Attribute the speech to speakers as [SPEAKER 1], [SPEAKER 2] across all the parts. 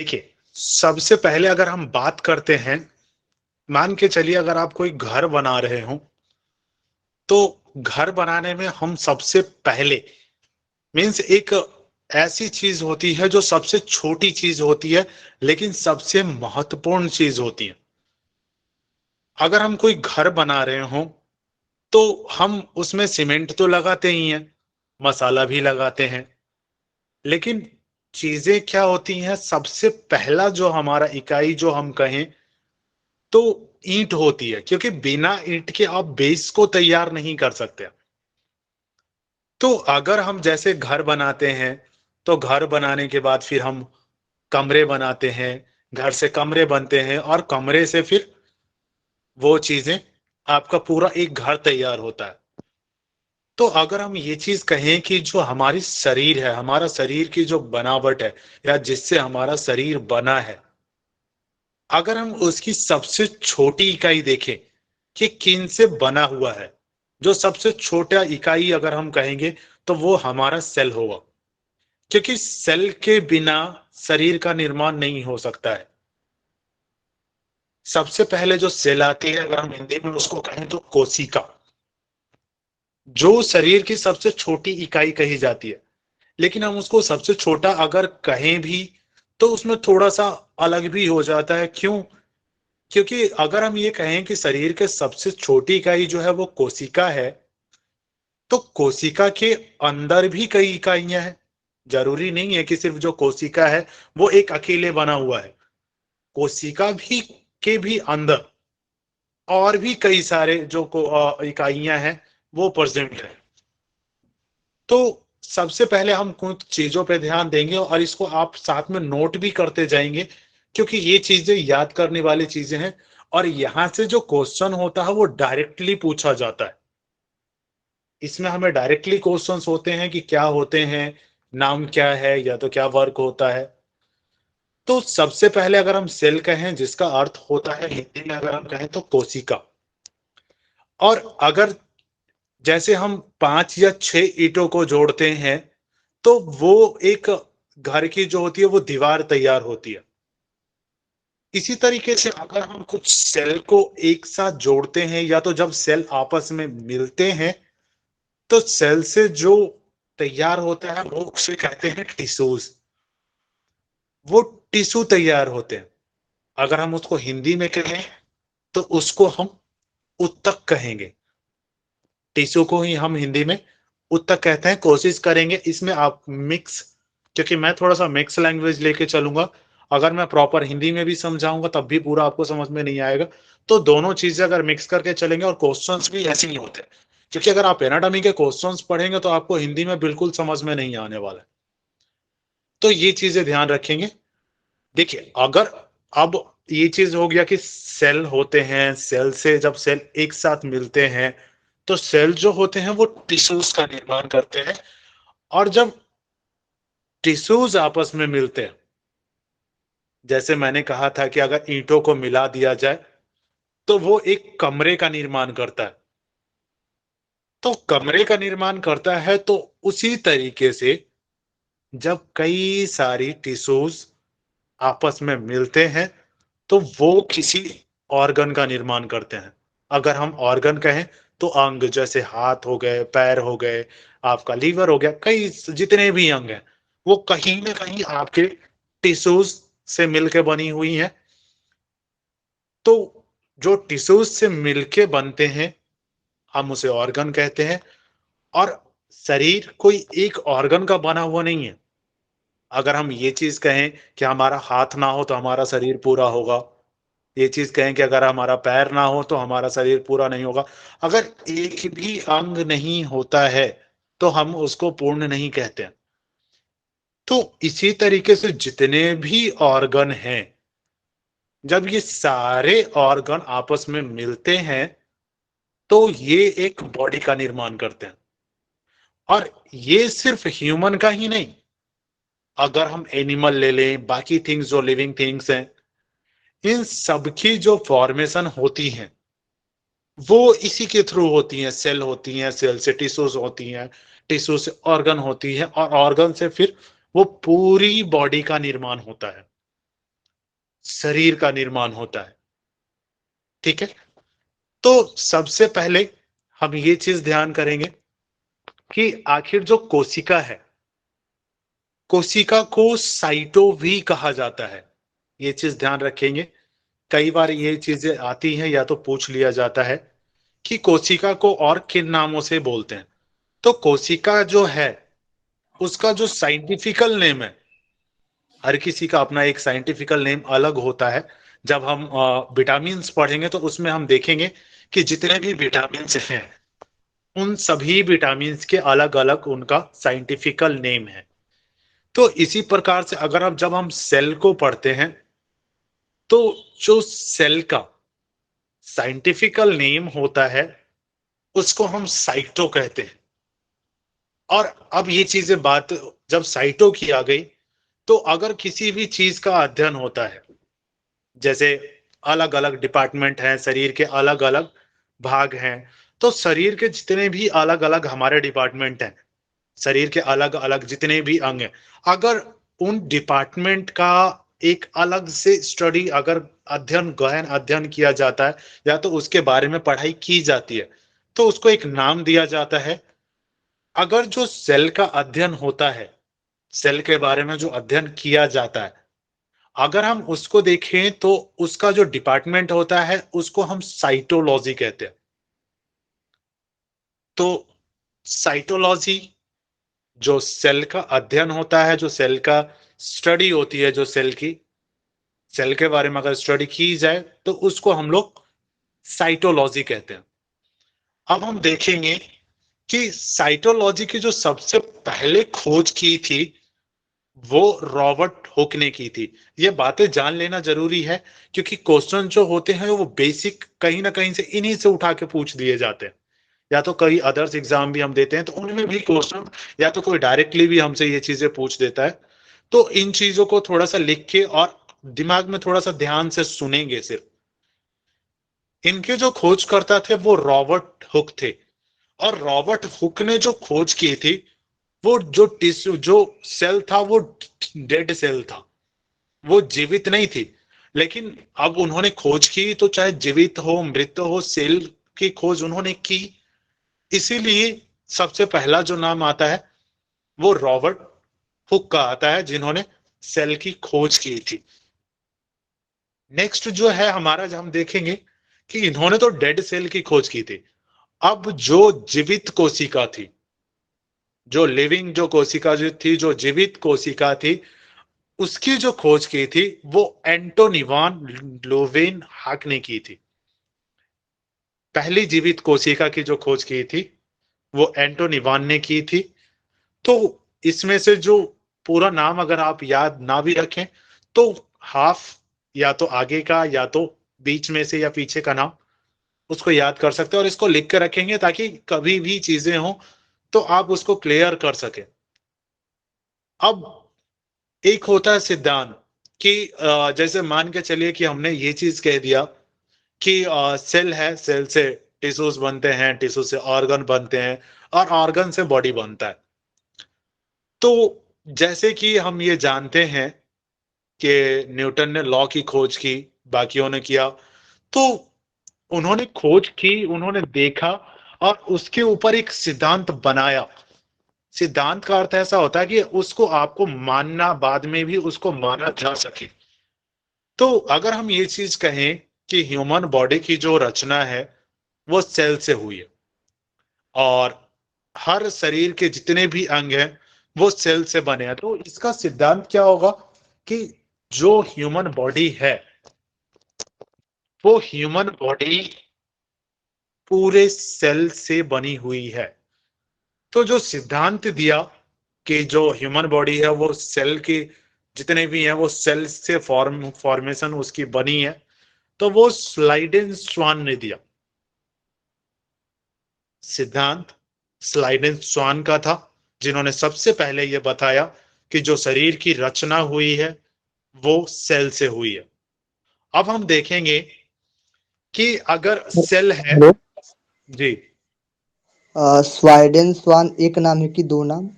[SPEAKER 1] देखिए, सबसे पहले अगर हम बात करते हैं, मान के चलिए अगर आप कोई घर बना रहे हो, तो घर बनाने में हम सबसे पहले मीन्स एक ऐसी चीज होती है जो सबसे छोटी चीज होती है, लेकिन सबसे महत्वपूर्ण चीज होती है। अगर हम कोई घर बना रहे हो, तो हम उसमें सीमेंट तो लगाते ही हैं, मसाला भी लगाते हैं, लेकिन चीजें क्या होती हैं, सबसे पहला जो हमारा इकाई जो हम कहें तो ईंट होती है, क्योंकि बिना ईंट के आप बेस को तैयार नहीं कर सकते। तो अगर हम जैसे घर बनाते हैं, तो घर बनाने के बाद फिर हम कमरे बनाते हैं, घर से कमरे बनते हैं, और कमरे से फिर वो चीजें आपका पूरा एक घर तैयार होता है। तो अगर हम ये चीज कहें कि जो हमारी शरीर है, हमारा शरीर की जो बनावट है, या जिससे हमारा शरीर बना है, अगर हम उसकी सबसे छोटी इकाई देखें कि किन से बना हुआ है, जो सबसे छोटा इकाई अगर हम कहेंगे तो वो हमारा सेल होगा, क्योंकि सेल के बिना शरीर का निर्माण नहीं हो सकता है। सबसे पहले जो सेल आती है, अगर हम हिंदी में उसको कहें तो कोशिका, जो शरीर की सबसे छोटी इकाई कही जाती है। लेकिन हम उसको सबसे छोटा अगर कहें भी, तो उसमें थोड़ा सा अलग भी हो जाता है। क्यों? क्योंकि अगर हम ये कहें कि शरीर के सबसे छोटी इकाई जो है वो कोशिका है, तो कोशिका के अंदर भी कई इकाइयां हैं। जरूरी नहीं है कि सिर्फ जो कोशिका है वो एक अकेले बना हुआ है। कोशिका भी के भी अंदर और भी कई सारे जो इकाइयां हैं वो प्रेजेंट है। तो सबसे पहले हम कुछ चीजों पे ध्यान देंगे, और इसको आप साथ में नोट भी करते जाएंगे, क्योंकि ये चीजें याद करने वाली चीजें हैं। और यहां से जो क्वेश्चन होता है वो डायरेक्टली पूछा जाता है। इसमें हमें डायरेक्टली क्वेश्चंस होते हैं कि क्या होते हैं, नाम क्या है, या तो क्या वर्क होता है। तो सबसे पहले अगर हम सेल कहें, जिसका अर्थ होता है हिंदी में अगर हम कहें तो कोशिका, और अगर जैसे हम 5 या 6 ईंटों को जोड़ते हैं, तो वो एक घर की जो होती है वो दीवार तैयार होती है। इसी तरीके से अगर हम कुछ सेल को एक साथ जोड़ते हैं, या तो जब सेल आपस में मिलते हैं, तो सेल से जो तैयार होता है वो उसे कहते हैं टिश्यूज। वो टिश्यू तैयार होते हैं। अगर हम उसको हिंदी में कहें तो उसको हम उत्तक कहेंगे। टिश्यू को ही हम हिंदी में उत्तक कहते हैं। कोशिश करेंगे इसमें आप मिक्स, क्योंकि मैं थोड़ा सा मिक्स लैंग्वेज लेके चलूंगा। अगर मैं प्रॉपर हिंदी में भी समझाऊंगा तब भी पूरा आपको समझ में नहीं आएगा। तो दोनों चीजें अगर मिक्स करके चलेंगे, और क्वेश्चंस भी ऐसे ही होते हैं, क्योंकि अगर आप एनाटॉमी के क्वेश्चंस पढ़ेंगे तो आपको हिंदी में बिल्कुल समझ में नहीं आने वाला है। तो ये चीजें ध्यान रखेंगे। देखिए, अगर अब ये चीज हो गया कि सेल होते हैं, सेल से जब सेल एक साथ मिलते हैं, तो सेल जो होते हैं वो टिश्यूज का निर्माण करते हैं। और जब टिश्यूज आपस में मिलते हैं, जैसे मैंने कहा था कि अगर ईंटों को मिला दिया जाए तो वो एक कमरे का निर्माण करता है। तो कमरे का निर्माण करता है, तो उसी तरीके से जब कई सारी टिश्यूज आपस में मिलते हैं, तो वो किसी ऑर्गन का निर्माण करते हैं। अगर हम ऑर्गन कहें तो अंग, जैसे हाथ हो गए, पैर हो गए, आपका लीवर हो गया, कई जितने भी अंग हैं वो कहीं ना कहीं आपके टिश्यूज से मिलके बनी हुई हैं। तो जो टिश्यूज से मिलके बनते हैं हम उसे ऑर्गन कहते हैं। और शरीर कोई एक ऑर्गन का बना हुआ नहीं है। अगर हम ये चीज कहें कि हमारा हाथ ना हो तो हमारा शरीर पूरा होगा, ये चीज कहें कि अगर हमारा पैर ना हो तो हमारा शरीर पूरा नहीं होगा, अगर एक भी अंग नहीं होता है तो हम उसको पूर्ण नहीं कहते हैं। तो इसी तरीके से जितने भी ऑर्गन हैं, जब ये सारे ऑर्गन आपस में मिलते हैं तो ये एक बॉडी का निर्माण करते हैं। और ये सिर्फ ह्यूमन का ही नहीं, अगर हम एनिमल ले लें, बाकी थिंग्स जो लिविंग थिंग्स हैं, इन सबकी जो फॉर्मेशन होती है वो इसी के थ्रू होती हैं। सेल होती हैं, सेल से टिश्यूज होती हैं, टिश्यू से ऑर्गन होती है, और ऑर्गन से फिर वो पूरी बॉडी का निर्माण होता है। शरीर का निर्माण होता है। ठीक है, तो सबसे पहले हम ये चीज ध्यान करेंगे कि आखिर जो कोशिका है, कोशिका को साइटो भी कहा जाता है। ये चीज ध्यान रखेंगे, कई बार ये चीजें आती हैं या तो पूछ लिया जाता है कि कोशिका को और किन नामों से बोलते हैं। तो कोशिका जो है उसका जो साइंटिफिकल नेम है, हर किसी का अपना एक साइंटिफिकल नेम अलग होता है। जब हम विटामिन्स पढ़ेंगे तो उसमें हम देखेंगे कि जितने भी विटामिन्स हैं उन सभी विटामिन्स के अलग अलग उनका साइंटिफिकल नेम है। तो इसी प्रकार से अगर अब जब हम सेल को पढ़ते हैं तो जो सेल का साइंटिफिकल नेम होता है उसको हम साइटो कहते हैं। और अब ये चीजें बात जब साइटो की आ गई, तो अगर किसी भी चीज का अध्ययन होता है, जैसे अलग अलग डिपार्टमेंट हैं, शरीर के अलग अलग भाग हैं, तो शरीर के जितने भी अलग अलग हमारे डिपार्टमेंट हैं, शरीर के अलग अलग जितने भी अंग हैं, अगर उन डिपार्टमेंट का एक अलग से स्टडी, अगर अध्ययन, गहन अध्ययन किया जाता है या तो उसके बारे में पढ़ाई की जाती है, तो उसको एक नाम दिया जाता है। अगर जो सेल का अध्ययन होता है, सेल के बारे में जो अध्ययन किया जाता है, अगर हम उसको देखें तो उसका जो डिपार्टमेंट होता है उसको हम साइटोलॉजी कहते हैं। तो साइटोलॉजी जो सेल का अध्ययन होता है, जो सेल का स्टडी होती है, जो सेल की, सेल के बारे में अगर स्टडी की जाए तो उसको हम लोग साइटोलॉजी कहते हैं। अब हम देखेंगे कि साइटोलॉजी की जो सबसे पहले खोज की थी वो रॉबर्ट हुक ने की थी। ये बातें जान लेना जरूरी है क्योंकि क्वेश्चन जो होते हैं वो बेसिक कहीं ना कहीं से इन्हीं से उठा के पूछ दिए जाते हैं। या तो कई अदर्स एग्जाम भी हम देते हैं तो उनमें भी क्वेश्चन, या तो कोई डायरेक्टली भी हमसे ये चीजें पूछ देता है। तो इन चीजों को थोड़ा सा लिख के और दिमाग में थोड़ा सा ध्यान से सुनेंगे सिर्फ। इनके जो खोजकर्ता थे वो रॉबर्ट हुक थे। और रॉबर्ट हुक ने जो खोज की थी, वो जो टिश्यू, जो सेल था वो डेड सेल था, वो जीवित नहीं थी। लेकिन अब उन्होंने खोज की तो चाहे जीवित हो मृत हो, सेल की खोज उन्होंने की। इसीलिए सबसे पहला जो नाम आता है वो रॉबर्ट हुक का आता है, जिन्होंने सेल की खोज की थी। नेक्स्ट जो है हमारा, जब हम देखेंगे कि इन्होंने तो डेड सेल की खोज की थी, अब जो जीवित कोशिका थी, जो लिविंग जो कोशिका जो थी, जो जीवित कोशिका थी, उसकी जो खोज की थी वो एंटोनी वान ल्यूवेनहॉक ने की थी। पहली जीवित कोशिका की जो खोज की थी वो एंटोनी वान ने की थी। तो इसमें से जो पूरा नाम अगर आप याद ना भी रखें तो हाफ, या तो आगे का या तो बीच में से या पीछे का नाम, उसको याद कर सकते हैं और इसको लिख के रखेंगे ताकि कभी भी चीजें हो तो आप उसको क्लियर कर सके। अब एक होता है सिद्धांत कि जैसे मान के चलिए कि हमने ये चीज कह दिया कि सेल है, सेल से टिश्यूज बनते हैं, टिश्यू से ऑर्गन बनते हैं और ऑर्गन से बॉडी बनता है। तो जैसे कि हम ये जानते हैं कि न्यूटन ने लॉ की खोज की, बाकियों ने किया, तो उन्होंने खोज की, उन्होंने देखा और उसके ऊपर एक सिद्धांत बनाया। सिद्धांत का अर्थ ऐसा होता है कि उसको आपको मानना, बाद में भी उसको माना जा सके। तो अगर हम ये चीज कहें कि ह्यूमन बॉडी की जो रचना है वो सेल से हुई है और हर शरीर के जितने भी अंग हैं वो सेल से बने हैं, तो इसका सिद्धांत क्या होगा कि जो ह्यूमन बॉडी है वो ह्यूमन बॉडी पूरे सेल से बनी हुई है। तो जो सिद्धांत दिया कि जो ह्यूमन बॉडी है वो सेल के जितने भी हैं वो सेल से फॉर्मेशन उसकी बनी है, तो वो स्लाइडेन स्वान ने दिया। सिद्धांत स्लाइडेन स्वान का था, जिन्होंने सबसे पहले ये बताया कि जो शरीर की रचना हुई है वो सेल से हुई है। अब हम देखेंगे कि अगर सेल है,
[SPEAKER 2] हेलो।
[SPEAKER 1] जी,
[SPEAKER 2] स्वाइडेन स्वान एक नाम है कि दो नाम?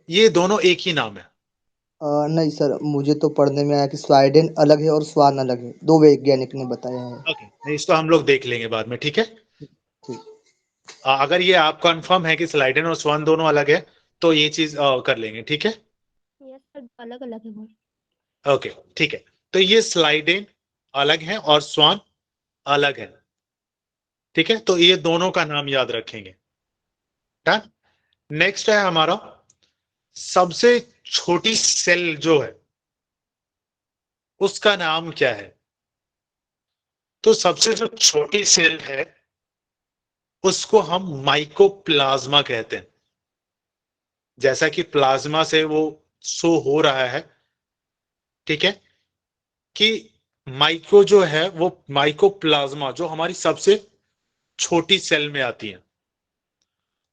[SPEAKER 1] ये दोनों एक ही नाम है।
[SPEAKER 2] नहीं सर, मुझे तो पढ़ने में आया कि स्लाइडेन अलग है और स्वान अलग है, 2 वैज्ञानिक ने बताया है।
[SPEAKER 1] ओके, नहीं इसको हम लोग देख लेंगे बाद में, ठीक है।
[SPEAKER 2] ठीक।
[SPEAKER 1] अगर ये आप कंफर्म है कि स्लाइडेन और स्वान दोनों अलग है, तो ये चीज कर लेंगे, ठीक है।
[SPEAKER 3] यस सर, अलग अलग है वो।
[SPEAKER 1] ओके, ठीक है। तो ये स्लाइडेन अलग है और स्वान अलग है, ठीक है। तो ये दोनों का नाम याद रखेंगे। डन। नेक्स्ट है हमारा, सबसे छोटी सेल जो है उसका नाम क्या है। तो सबसे जो छोटी सेल है उसको हम माइकोप्लाज्मा कहते हैं। जैसा कि प्लाज्मा से वो शो हो रहा है, ठीक है, कि माइक्रो जो है वो माइकोप्लाज्मा जो हमारी सबसे छोटी सेल में आती है।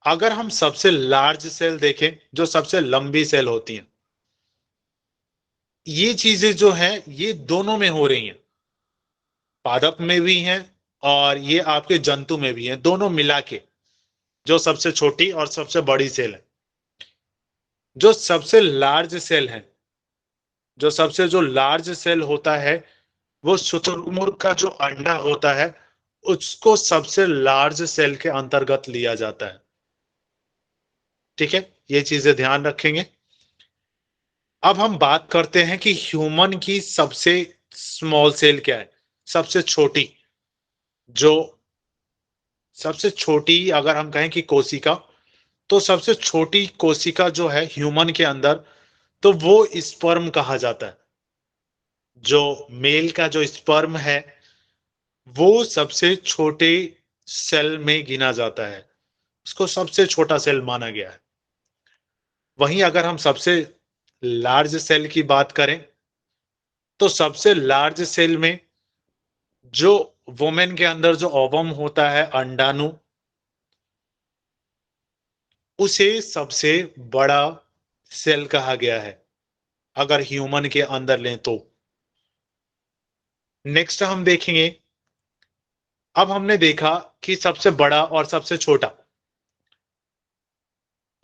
[SPEAKER 1] अगर हम सबसे लार्ज सेल देखें, जो सबसे लंबी सेल होती हैं, ये चीजें जो है ये दोनों में हो रही हैं। पादप में भी हैं और ये आपके जंतु में भी हैं, दोनों मिला के जो सबसे छोटी और सबसे बड़ी सेल है। जो सबसे लार्ज सेल है, जो लार्ज सेल होता है, वो शुतुरमुर्ग का जो अंडा होता है उसको सबसे लार्ज सेल के अंतर्गत लिया जाता है, ठीक है। ये चीजें ध्यान रखेंगे। अब हम बात करते हैं कि ह्यूमन की सबसे स्मॉल सेल क्या है, सबसे छोटी। जो सबसे छोटी अगर हम कहें कि कोशिका, तो सबसे छोटी कोशिका जो है ह्यूमन के अंदर, तो वो स्पर्म कहा जाता है। जो मेल का जो स्पर्म है वो सबसे छोटे सेल में गिना जाता है, उसको सबसे छोटा सेल माना गया है। वहीं अगर हम सबसे लार्ज सेल की बात करें, तो सबसे लार्ज सेल में जो वुमेन के अंदर जो ओवम होता है, अंडाणु, उसे सबसे बड़ा सेल कहा गया है अगर ह्यूमन के अंदर लें तो। नेक्स्ट हम देखेंगे, अब हमने देखा कि सबसे बड़ा और सबसे छोटा।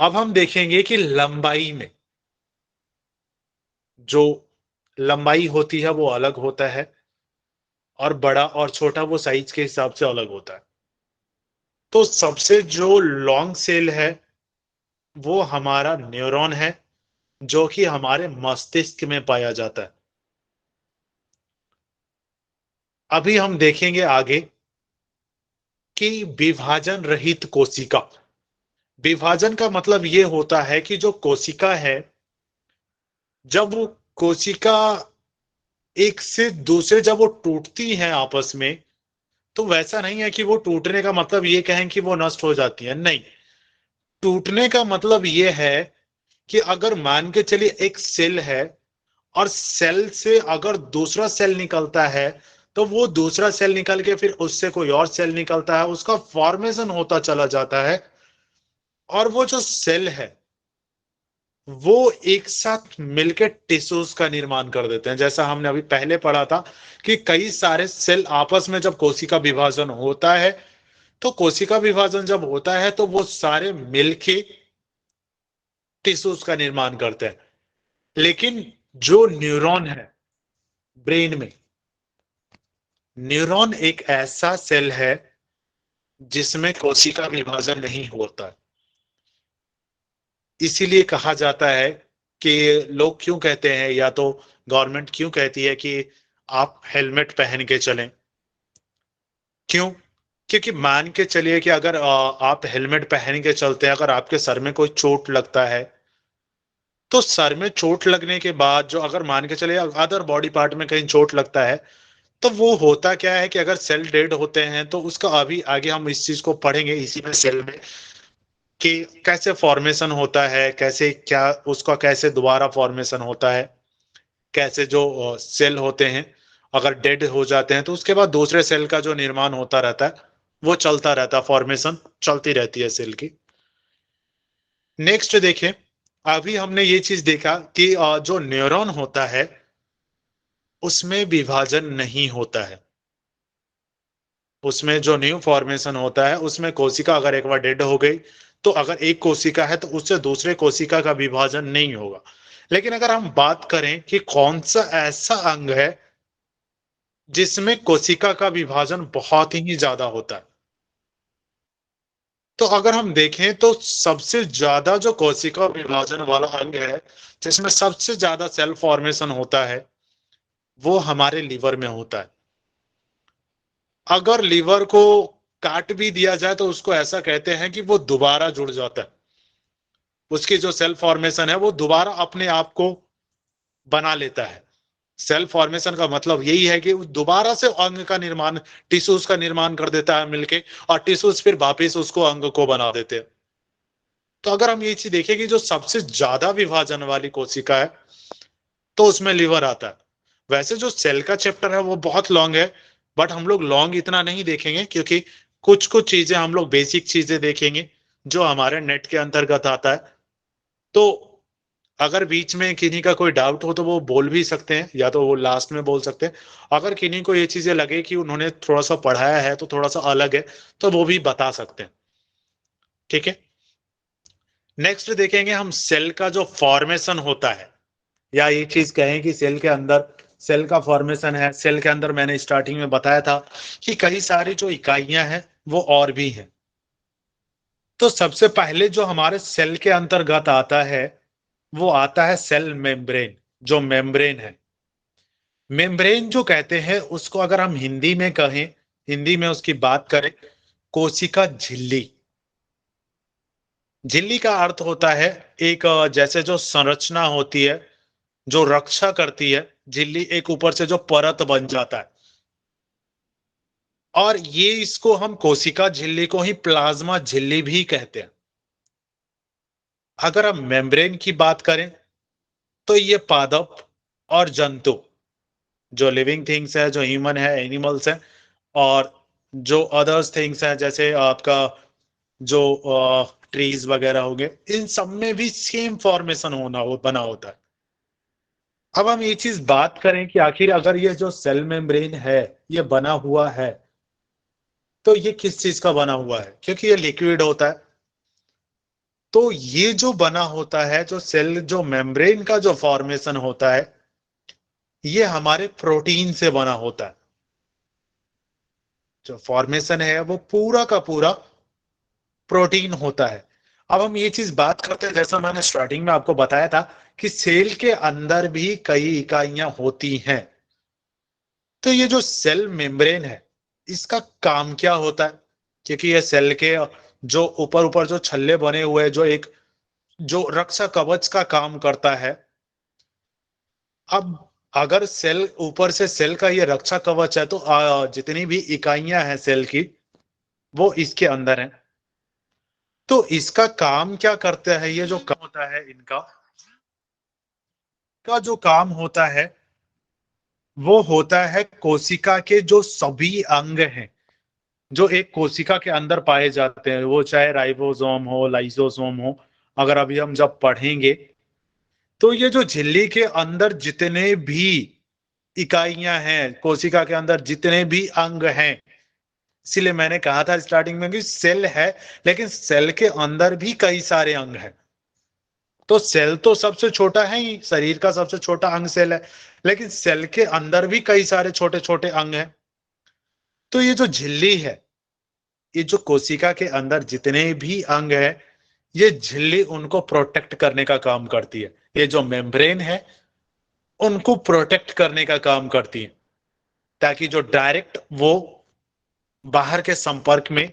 [SPEAKER 1] अब हम देखेंगे कि लंबाई में जो लंबाई होती है वो अलग होता है, और बड़ा और छोटा वो साइज के हिसाब से अलग होता है। तो सबसे जो लॉन्ग सेल है वो हमारा न्यूरॉन है, जो कि हमारे मस्तिष्क में पाया जाता है। अभी हम देखेंगे आगे कि विभाजन रहित कोशिका। विभाजन का मतलब ये होता है कि जो कोशिका है, जब वो कोशिका एक से दूसरे जब वो टूटती है आपस में, तो वैसा नहीं है कि वो टूटने का मतलब ये कहें कि वो नष्ट हो जाती है, नहीं। टूटने का मतलब ये है कि अगर मान के चलिए एक सेल है, और सेल से अगर दूसरा सेल निकलता है, तो वो दूसरा सेल निकल के फिर उससे कोई और सेल निकलता है, उसका फॉर्मेशन होता चला जाता है। और वो जो सेल है वो एक साथ मिलकर टिश्यूज का निर्माण कर देते हैं। जैसा हमने अभी पहले पढ़ा था कि कई सारे सेल आपस में जब कोशिका विभाजन होता है, तो कोशिका विभाजन जब होता है तो वो सारे मिलके टिश्यूज का निर्माण करते हैं। लेकिन जो न्यूरॉन है ब्रेन में, न्यूरॉन एक ऐसा सेल है जिसमें कोशिका विभाजन नहीं होता है। इसीलिए कहा जाता है कि लोग क्यों कहते हैं, या तो गवर्नमेंट क्यों कहती है कि आप हेलमेट पहन के चलें। क्यों? क्योंकि मान के चलिए कि अगर आप हेलमेट पहन के चलते हैं, अगर आपके सर में कोई चोट लगता है, तो सर में चोट लगने के बाद जो अगर मान के चलिए अदर बॉडी पार्ट में कहीं चोट लगता है, तो वो होता क्या है कि अगर सेल डेड होते हैं तो उसका अभी आगे हम इस चीज को पढ़ेंगे इसी में सेल में, कि कैसे फॉर्मेशन होता है, कैसे क्या उसका कैसे दोबारा फॉर्मेशन होता है, कैसे जो सेल होते हैं अगर डेड हो जाते हैं तो उसके बाद दूसरे सेल का जो निर्माण होता रहता है वो चलता रहता है, फॉर्मेशन चलती रहती है सेल की। नेक्स्ट देखिए, अभी हमने ये चीज देखा कि जो न्यूरॉन होता है उसमें विभाजन नहीं होता है। उसमें जो न्यू फॉर्मेशन होता है उसमें कोशिका अगर एक बार डेड हो गई, तो अगर एक कोशिका है तो उससे दूसरे कोशिका का विभाजन नहीं होगा। लेकिन अगर हम बात करें कि कौन सा ऐसा अंग है जिसमें कोशिका का विभाजन बहुत ही ज्यादा होता है, तो अगर हम देखें तो सबसे ज्यादा जो कोशिका विभाजन वाला अंग है, जिसमें सबसे ज्यादा सेल फॉर्मेशन होता है, वो हमारे लीवर में होता है। अगर लीवर को काट भी दिया जाए तो उसको ऐसा कहते हैं कि वो दोबारा जुड़ जाता है, उसकी जो सेल फॉर्मेशन है वो दोबारा अपने आप को बना लेता है। सेल फॉर्मेशन का मतलब यही है कि वो दोबारा से अंग का निर्माण, टिश्यूज का निर्माण कर देता है मिलके, और टिश्यूज फिर वापिस उसको अंग को बना देते हैं। तो अगर हम ये चीज देखें कि जो सबसे ज्यादा विभाजन वाली कोशिका है, तो उसमें लीवर आता है। वैसे जो सेल का चैप्टर है वो बहुत लॉन्ग है, बट हम लोग लॉन्ग इतना नहीं देखेंगे, क्योंकि कुछ कुछ चीजें हम लोग बेसिक चीजें देखेंगे जो हमारे नेट के अंतर्गत आता है। तो अगर बीच में किन्हीं का कोई डाउट हो तो वो बोल भी सकते हैं, या तो वो लास्ट में बोल सकते हैं। अगर किन्हीं को ये चीजें लगे कि उन्होंने थोड़ा सा पढ़ाया है तो थोड़ा सा अलग है, तो वो भी बता सकते हैं। ठीक है, नेक्स्ट देखेंगे हम सेल का जो फॉर्मेशन होता है, या ये चीज कहें कि सेल के अंदर सेल का फॉर्मेशन है। सेल के अंदर मैंने स्टार्टिंग में बताया था कि कई सारी जो इकाइयां हैं वो और भी हैं। तो सबसे पहले जो हमारे सेल के अंतर्गत आता है वो आता है सेल मेम्ब्रेन। जो मेम्ब्रेन है, मेम्ब्रेन जो कहते हैं उसको अगर हम हिंदी में कहें, हिंदी में उसकी बात करें, कोशिका झिल्ली। झिल्ली का अर्थ होता है एक जैसे जो संरचना होती है जो रक्षा करती है, झिल्ली एक ऊपर से जो परत बन जाता है, और ये इसको हम कोशिका झिल्ली को ही प्लाज्मा झिल्ली भी कहते हैं। अगर हम मेम्ब्रेन की बात करें तो ये पादप और जंतु, जो लिविंग थिंग्स है, जो ह्यूमन है, एनिमल्स है, और जो अदर्स थिंग्स है जैसे आपका जो ट्रीज वगैरह हो गए, इन सब में भी सेम फॉर्मेशन बना होता है। अब हम ये चीज बात करें कि आखिर अगर ये जो सेल मेम्ब्रेन है ये बना हुआ है, तो ये किस चीज का बना हुआ है, क्योंकि ये लिक्विड होता है। तो ये जो बना होता है, जो सेल जो मेम्ब्रेन का जो फॉर्मेशन होता है, ये हमारे प्रोटीन से बना होता है। जो फॉर्मेशन है वो पूरा का पूरा प्रोटीन होता है। अब हम ये चीज बात करते हैं, जैसा मैंने स्टार्टिंग में आपको बताया था कि सेल के अंदर भी कई इकाइयां होती हैं। तो ये जो सेल मेम्ब्रेन है, इसका काम क्या होता है, क्योंकि ये सेल के जो ऊपर ऊपर जो छल्ले बने हुए जो एक जो रक्षा कवच का काम करता है। अब अगर सेल ऊपर से सेल का ये रक्षा कवच है, तो जितनी भी इकाइयां हैं सेल की, वो इसके अंदर हैं। तो इसका काम क्या करता है, ये जो काम होता है इनका का जो काम होता है वो होता है कोशिका के जो सभी अंग हैं जो एक कोशिका के अंदर पाए जाते हैं, वो चाहे राइबोसोम हो, लाइसोसोम हो। अगर अभी हम जब पढ़ेंगे तो ये जो झिल्ली के अंदर जितने भी इकाइयां हैं, कोशिका के अंदर जितने भी अंग हैं, इसलिए मैंने कहा था स्टार्टिंग में कि सेल है, लेकिन सेल के अंदर भी कई सारे अंग हैं। तो सेल तो सबसे छोटा है ही, शरीर का सबसे छोटा अंग सेल है, लेकिन सेल के अंदर भी कई सारे छोटे छोटे अंग हैं। तो ये जो झिल्ली है, ये जो कोशिका के अंदर जितने भी अंग है, ये झिल्ली उनको प्रोटेक्ट करने का काम करती है। ये जो मेम्ब्रेन है उनको प्रोटेक्ट करने का काम करती है, ताकि जो डायरेक्ट वो बाहर के संपर्क में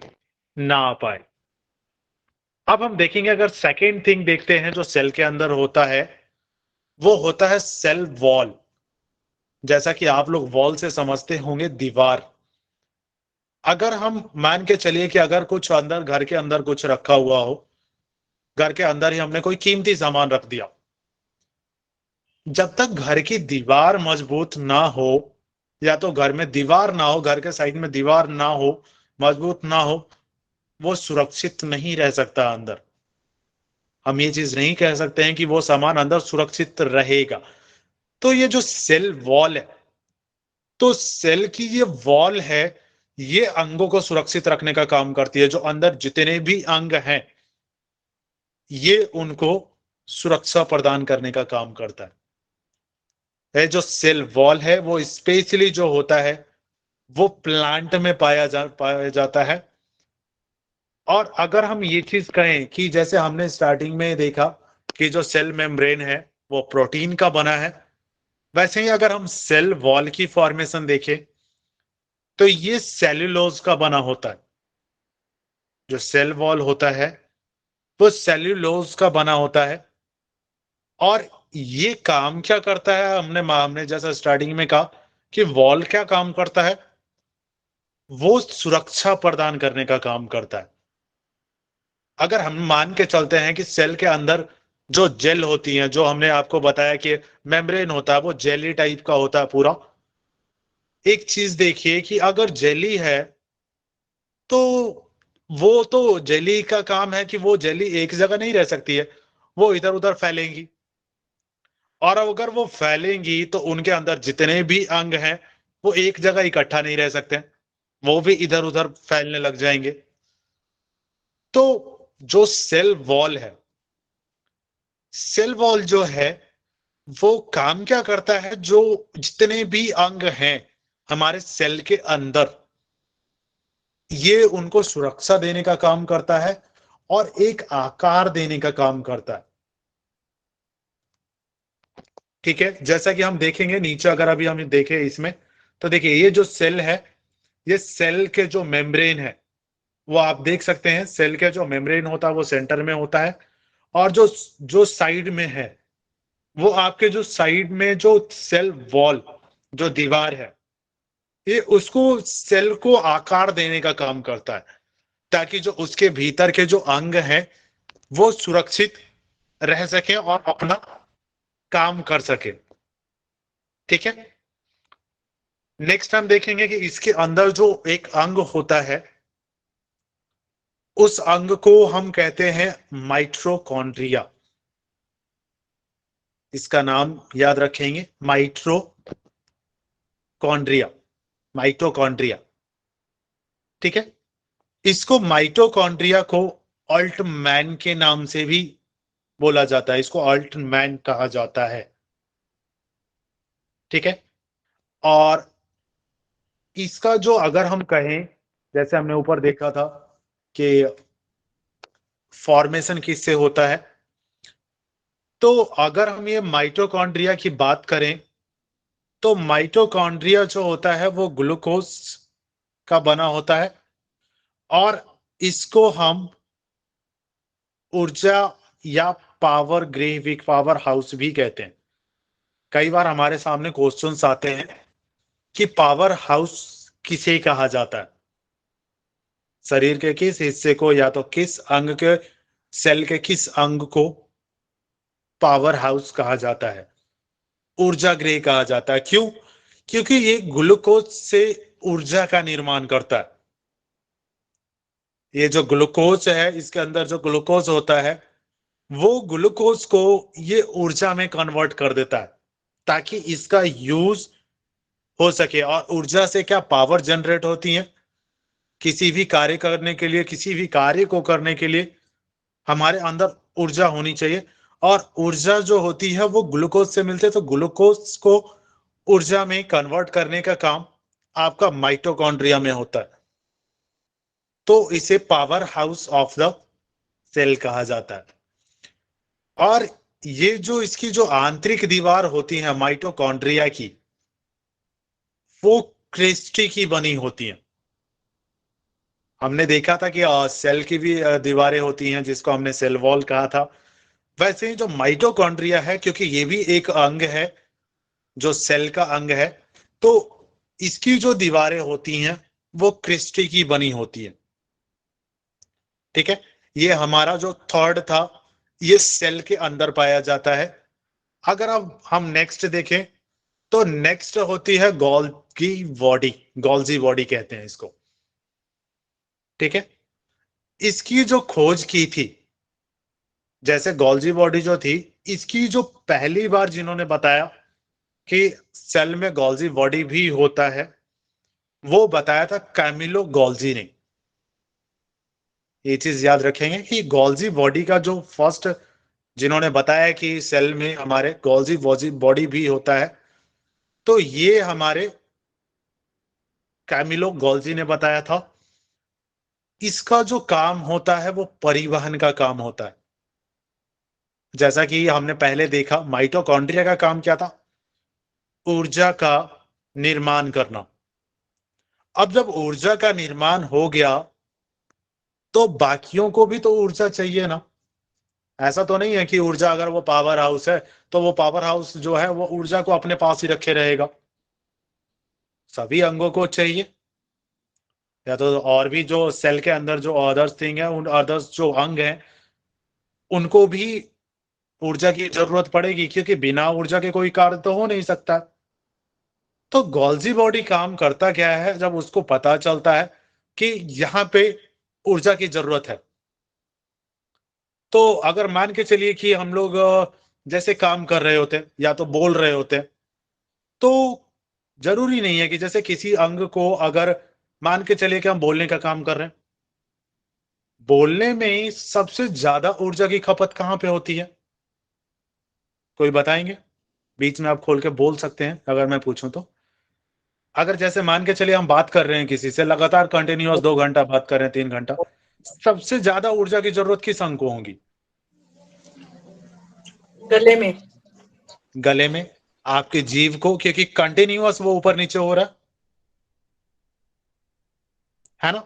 [SPEAKER 1] ना आ पाए। अब हम देखेंगे, अगर सेकेंड थिंग देखते हैं जो सेल के अंदर होता है, वो होता है सेल वॉल। जैसा कि आप लोग वॉल से समझते होंगे दीवार। अगर हम मान के चलिए कि अगर कुछ अंदर घर के अंदर कुछ रखा हुआ हो, घर के अंदर ही हमने कोई कीमती सामान रख दिया, जब तक घर की दीवार मजबूत ना हो, या तो घर में दीवार ना हो, घर के साइड में दीवार ना हो, मजबूत ना हो, वो सुरक्षित नहीं रह सकता अंदर। हम ये चीज नहीं कह सकते हैं कि वो सामान अंदर सुरक्षित रहेगा। तो ये जो सेल वॉल है, तो सेल की ये वॉल है, ये अंगों को सुरक्षित रखने का काम करती है। जो अंदर जितने भी अंग हैं, ये उनको सुरक्षा प्रदान करने का काम करता है। जो सेल वॉल है वो स्पेशली जो होता है वो प्लांट में पाया जाता है। और अगर हम ये चीज कहें कि जैसे हमने स्टार्टिंग में देखा कि जो सेल मेम्ब्रेन है वो प्रोटीन का बना है, वैसे ही अगर हम सेल वॉल की फॉर्मेशन देखें तो ये सेल्यूलोज का बना होता है। जो सेल वॉल होता है वो सेल्यूलोज का बना होता है। और ये काम क्या करता है, हमने जैसा स्टार्टिंग में कहा कि वॉल क्या काम करता है, वो सुरक्षा प्रदान करने का काम करता है। अगर हम मान के चलते हैं कि सेल के अंदर जो जेल होती है, जो हमने आपको बताया कि मेम्ब्रेन होता है वो जेली टाइप का होता है पूरा। एक चीज देखिए कि अगर जेली है तो वो तो जेली का काम है कि वो जेली एक जगह नहीं रह सकती है, वो इधर उधर फैलेंगी। और अगर वो फैलेंगी तो उनके अंदर जितने भी अंग हैं वो एक जगह इकट्ठा नहीं रह सकते, वो भी इधर उधर फैलने लग जाएंगे। तो जो सेल वॉल है, सेल वॉल जो है वो काम क्या करता है, जो जितने भी अंग हैं हमारे सेल के अंदर, ये उनको सुरक्षा देने का काम करता है और एक आकार देने का काम करता है। ठीक है, जैसा कि हम देखेंगे नीचे, अगर अभी हम देखें इसमें तो देखिए ये जो सेल है, ये सेल के जो मेम्ब्रेन है वो आप देख सकते हैं। सेल के जो मेम्ब्रेन होता है वो सेंटर में होता है, और जो जो साइड में है वो आपके जो साइड में जो सेल वॉल जो दीवार है, ये उसको सेल को आकार देने का काम करता है, ताकि जो उसके भीतर के जो अंग हैं वो सुरक्षित रह सके और अपना काम कर सके। ठीक है, नेक्स्ट हम देखेंगे कि इसके अंदर जो एक अंग होता है उस अंग को हम कहते हैं माइटोकॉन्ड्रिया। इसका नाम याद रखेंगे, माइटोकॉन्ड्रिया, माइटोकॉन्ड्रिया। ठीक है, इसको माइटोकॉन्ड्रिया को ऑल्टमैन के नाम से भी बोला जाता है, इसको ऑल्टमैन कहा जाता है। ठीक है, और इसका जो अगर हम कहें, जैसे हमने ऊपर देखा था कि फॉर्मेशन किससे होता है, तो अगर हम ये माइटोकॉन्ड्रिया की बात करें तो माइटोकॉन्ड्रिया जो होता है वो ग्लूकोज का बना होता है, और इसको हम ऊर्जा या पावर ग्रेविक पावर हाउस भी कहते हैं। कई बार हमारे सामने क्वेश्चंस आते हैं कि पावर हाउस किसे कहा जाता है, शरीर के किस हिस्से को या तो किस अंग के, सेल के किस अंग को पावर हाउस कहा जाता है, ऊर्जा गृह कहा जाता है। क्यों? क्योंकि ये ग्लूकोज से ऊर्जा का निर्माण करता है। ये जो ग्लूकोज है, इसके अंदर जो ग्लूकोज होता है वो ग्लूकोज को ये ऊर्जा में कन्वर्ट कर देता है, ताकि इसका यूज हो सके। और ऊर्जा से क्या पावर जनरेट होती है, किसी भी कार्य करने के लिए, किसी भी कार्य को करने के लिए हमारे अंदर ऊर्जा होनी चाहिए। और ऊर्जा जो होती है वो ग्लूकोज से मिलते है, तो ग्लूकोज को ऊर्जा में कन्वर्ट करने का काम आपका माइटोकॉन्ड्रिया में होता है। तो इसे power house of the cell कहा जाता है। और ये जो इसकी जो आंतरिक दीवार होती है माइटोकॉन्ड्रिया की, वो क्रिस्टी की बनी होती है। हमने देखा था कि सेल की भी दीवारें होती हैं जिसको हमने सेल वॉल कहा था। वैसे ही जो माइटोकॉन्ड्रिया है, क्योंकि ये भी एक अंग है जो सेल का अंग है, तो इसकी जो दीवारें होती हैं वो क्रिस्टी की बनी होती है। ठीक है, ये हमारा जो थर्ड था, ये सेल के अंदर पाया जाता है। अगर अब हम नेक्स्ट देखें तो नेक्स्ट होती है गोल्गी बॉडी, गोल्जी बॉडी कहते हैं इसको। ठीक है, इसकी जो खोज की थी, जैसे गोल्जी बॉडी जो थी, इसकी जो पहली बार जिन्होंने बताया कि सेल में गोल्जी बॉडी भी होता है, वो बताया था कैमिलो गोल्जी ने। ये चीज याद रखेंगे कि गोल्जी बॉडी का जो फर्स्ट जिन्होंने बताया कि सेल में हमारे गोल्जी बॉडी भी होता है, तो ये हमारे कैमिलो गोल्जी ने बताया था। इसका जो काम होता है वो परिवहन का काम होता है। जैसा कि हमने पहले देखा, माइटोकॉन्ड्रिया का काम क्या था? ऊर्जा का निर्माण करना। अब जब ऊर्जा का निर्माण हो गया तो बाकियों को भी तो ऊर्जा चाहिए ना। ऐसा तो नहीं है कि ऊर्जा, अगर वो पावर हाउस है तो वो पावर हाउस जो है वो ऊर्जा को अपने पास ही रखे रहेगा। सभी अंगों को चाहिए, या तो और भी जो सेल के अंदर जो अदर्स थिंग है, उन अदर्स जो अंग हैं उनको भी ऊर्जा की जरूरत पड़ेगी, क्योंकि बिना ऊर्जा के कोई कार्य तो हो नहीं सकता। तो गोल्जी बॉडी काम करता क्या है? जब उसको पता चलता है कि यहाँ पे ऊर्जा की जरूरत है, तो अगर मान के चलिए कि हम लोग जैसे काम कर रहे होते या तो बोल रहे होते, तो जरूरी नहीं है कि जैसे किसी अंग को, अगर मान के चलिए कि हम बोलने का काम कर रहे हैं, बोलने में सबसे ज्यादा ऊर्जा की खपत कहाँ पे होती है? कोई बताएंगे? बीच में आप खोल के बोल सकते हैं अगर मैं पूछूं तो। अगर जैसे मान के चलिए हम बात कर रहे हैं किसी से लगातार कंटिन्यूअस 2 घंटा बात कर रहे हैं, 3 घंटा, सबसे ज्यादा ऊर्जा की जरूरत किस अंग को होगी?
[SPEAKER 4] गले में।
[SPEAKER 1] गले में। आपके जीव को, क्योंकि कंटिन्यूअस वो ऊपर नीचे हो रहा है ना।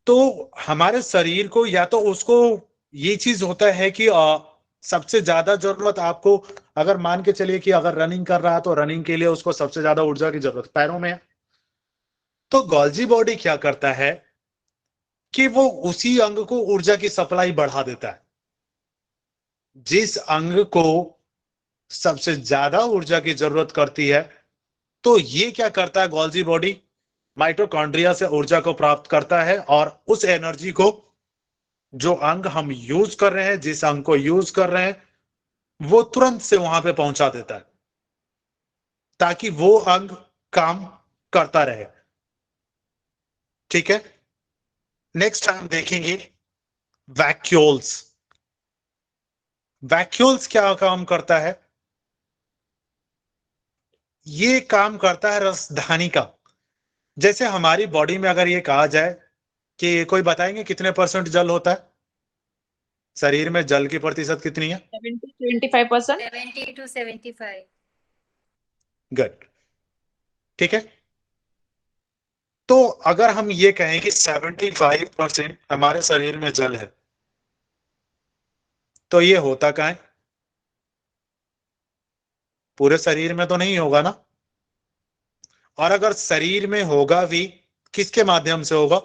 [SPEAKER 1] तो हमारे शरीर को, या तो उसको ये चीज होता है कि सबसे ज्यादा जरूरत आपको, अगर मान के चलिए कि अगर रनिंग कर रहा है तो रनिंग के लिए उसको सबसे ज्यादा ऊर्जा की जरूरत पैरों में है। तो गोल्जी बॉडी क्या करता है कि वो उसी अंग को ऊर्जा की सप्लाई बढ़ा देता है। जिस अंग को सबसे ज्यादा ऊर्जा की जरूरत करती है, तो ये क्या करता है गोल्जी बॉडी? माइटोकॉन्ड्रिया से ऊर्जा को प्राप्त करता है और उस एनर्जी को, जो अंग हम यूज कर रहे हैं, जिस अंग को यूज कर रहे हैं, वो तुरंत से वहां पे पहुंचा देता है, ताकि वो अंग काम करता रहे। ठीक है। नेक्स्ट हम देखेंगे वैक्यूल्स। वैक्यूल्स क्या काम करता है? ये काम करता है रसधानी का। जैसे हमारी बॉडी में अगर ये कहा जाए कि, कोई बताएंगे कितने परसेंट जल होता है? शरीर में जल की प्रतिशत कितनी है?
[SPEAKER 4] 70-75%।
[SPEAKER 5] 70 to 75।
[SPEAKER 1] गुड। ठीक है। तो अगर हम ये कहें कि 75% हमारे शरीर में जल है, तो ये होता कहाँ है? पूरे शरीर में तो नहीं होगा ना। और अगर शरीर में होगा भी, किसके माध्यम से होगा?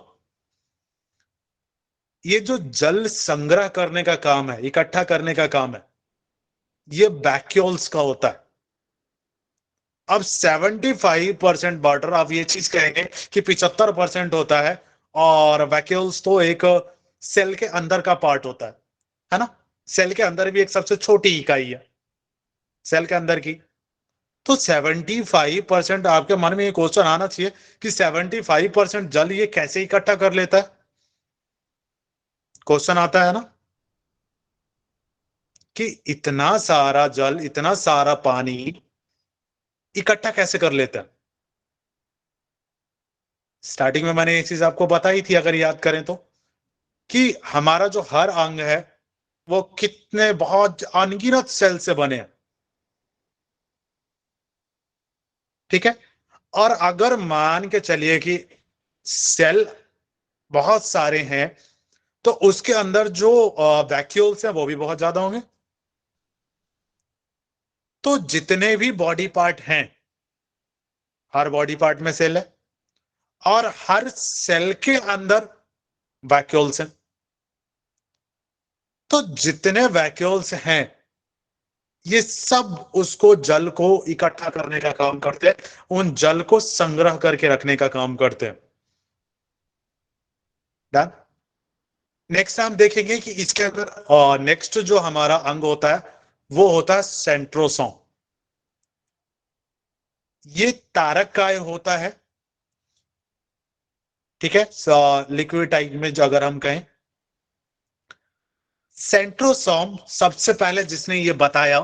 [SPEAKER 1] ये जो जल संग्रह करने का काम है, इकट्ठा करने का काम है, ये वैक्यूल्स का होता है। अब 75% वाटर, आप ये चीज कहेंगे कि 75% होता है, और वैक्यूल्स तो एक सेल के अंदर का पार्ट होता है ना। सेल के अंदर भी एक सबसे छोटी इकाई है सेल के अंदर की। तो 75%, आपके मन में ये क्वेश्चन आना चाहिए कि 75% जल ये कैसे इकट्ठा कर लेता है? क्वेश्चन आता है ना कि इतना सारा जल, इतना सारा पानी इकट्ठा कैसे कर लेता है? स्टार्टिंग में मैंने ये चीज आपको बताई थी, अगर याद करें तो, कि हमारा जो हर अंग है वो कितने बहुत अनगिनत सेल से बने हैं। ठीक है। और अगर मान के चलिए कि सेल बहुत सारे हैं, तो उसके अंदर जो वैक्यूल्स हैं वो भी बहुत ज्यादा होंगे। तो जितने भी बॉडी पार्ट हैं, हर बॉडी पार्ट में सेल है, और हर सेल के अंदर वैक्यूल्स हैं। तो जितने वैक्यूल्स हैं, ये सब उसको, जल को इकट्ठा करने का काम करते हैं, उन जल को संग्रह करके रखने का काम करते हैं। डन। नेक्स्ट हम देखेंगे कि इसके अंदर नेक्स्ट जो हमारा अंग होता है वो होता है सेंट्रोसोम। ये तारक काय होता है। ठीक है। लिक्विड टाइप में जो अगर हम कहें, सेंट्रोसोम सबसे पहले जिसने ये बताया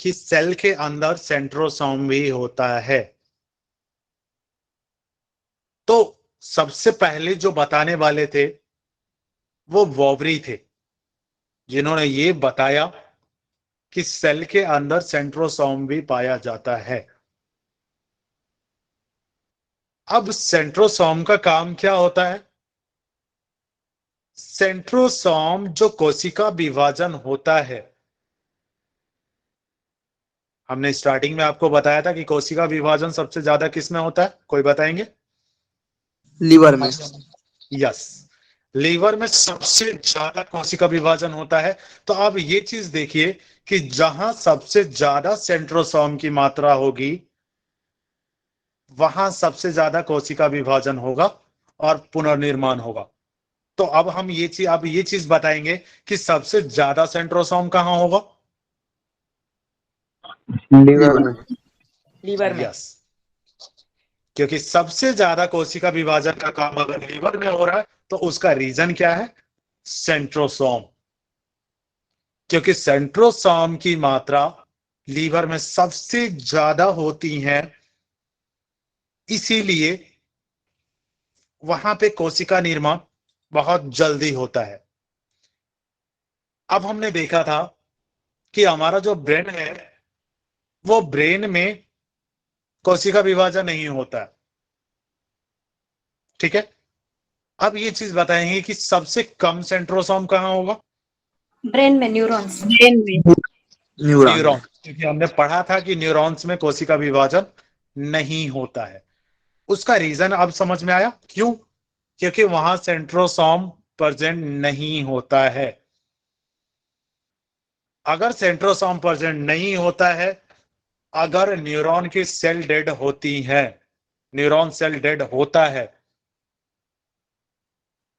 [SPEAKER 1] कि सेल के अंदर सेंट्रोसोम भी होता है, तो सबसे पहले जो बताने वाले थे वो वॉवरी थे, जिन्होंने ये बताया कि सेल के अंदर सेंट्रोसोम भी पाया जाता है। अब सेंट्रोसोम का काम क्या होता है? सेंट्रोसोम जो कोशिका विभाजन होता है, हमने स्टार्टिंग में आपको बताया था कि कोशिका विभाजन सबसे ज्यादा किसमें होता है, कोई बताएंगे?
[SPEAKER 2] लीवर में।
[SPEAKER 1] यस, लीवर में सबसे ज्यादा कोशिका विभाजन होता है। तो अब ये चीज देखिए कि जहां सबसे ज्यादा सेंट्रोसोम की मात्रा होगी वहां सबसे ज्यादा कोशिका विभाजन होगा और पुनर्निर्माण होगा। तो अब हम ये चीज बताएंगे कि सबसे ज्यादा सेंट्रोसोम कहां होगा?
[SPEAKER 2] लीवर में।
[SPEAKER 4] लीवर में।
[SPEAKER 1] यस, क्योंकि सबसे ज्यादा कोशिका विभाजन का काम अगर लीवर में हो रहा है तो उसका रीजन क्या है? सेंट्रोसोम। क्योंकि सेंट्रोसोम की मात्रा लीवर में सबसे ज्यादा होती है, इसीलिए वहां पे कोशिका निर्माण बहुत जल्दी होता है। अब हमने देखा था कि हमारा जो ब्रेन है वो ब्रेन में कोशिका विभाजन नहीं होता है, ठीक है। अब ये चीज बताएंगे कि सबसे कम सेंट्रोसोम कहां होगा?
[SPEAKER 3] ब्रेन में न्यूरॉन्स।
[SPEAKER 4] ब्रेन में।
[SPEAKER 2] न्यूरॉन।
[SPEAKER 1] न्यूरॉन, क्योंकि हमने पढ़ा था कि न्यूरॉन्स में कोशिका विभाजन नहीं होता है। उसका रीजन अब समझ में आया क्यों? क्योंकि वहां सेंट्रोसोम प्रेजेंट नहीं होता है। अगर सेंट्रोसोम प्रेजेंट नहीं होता है, अगर न्यूरॉन की सेल डेड होती है, न्यूरॉन सेल डेड होता है,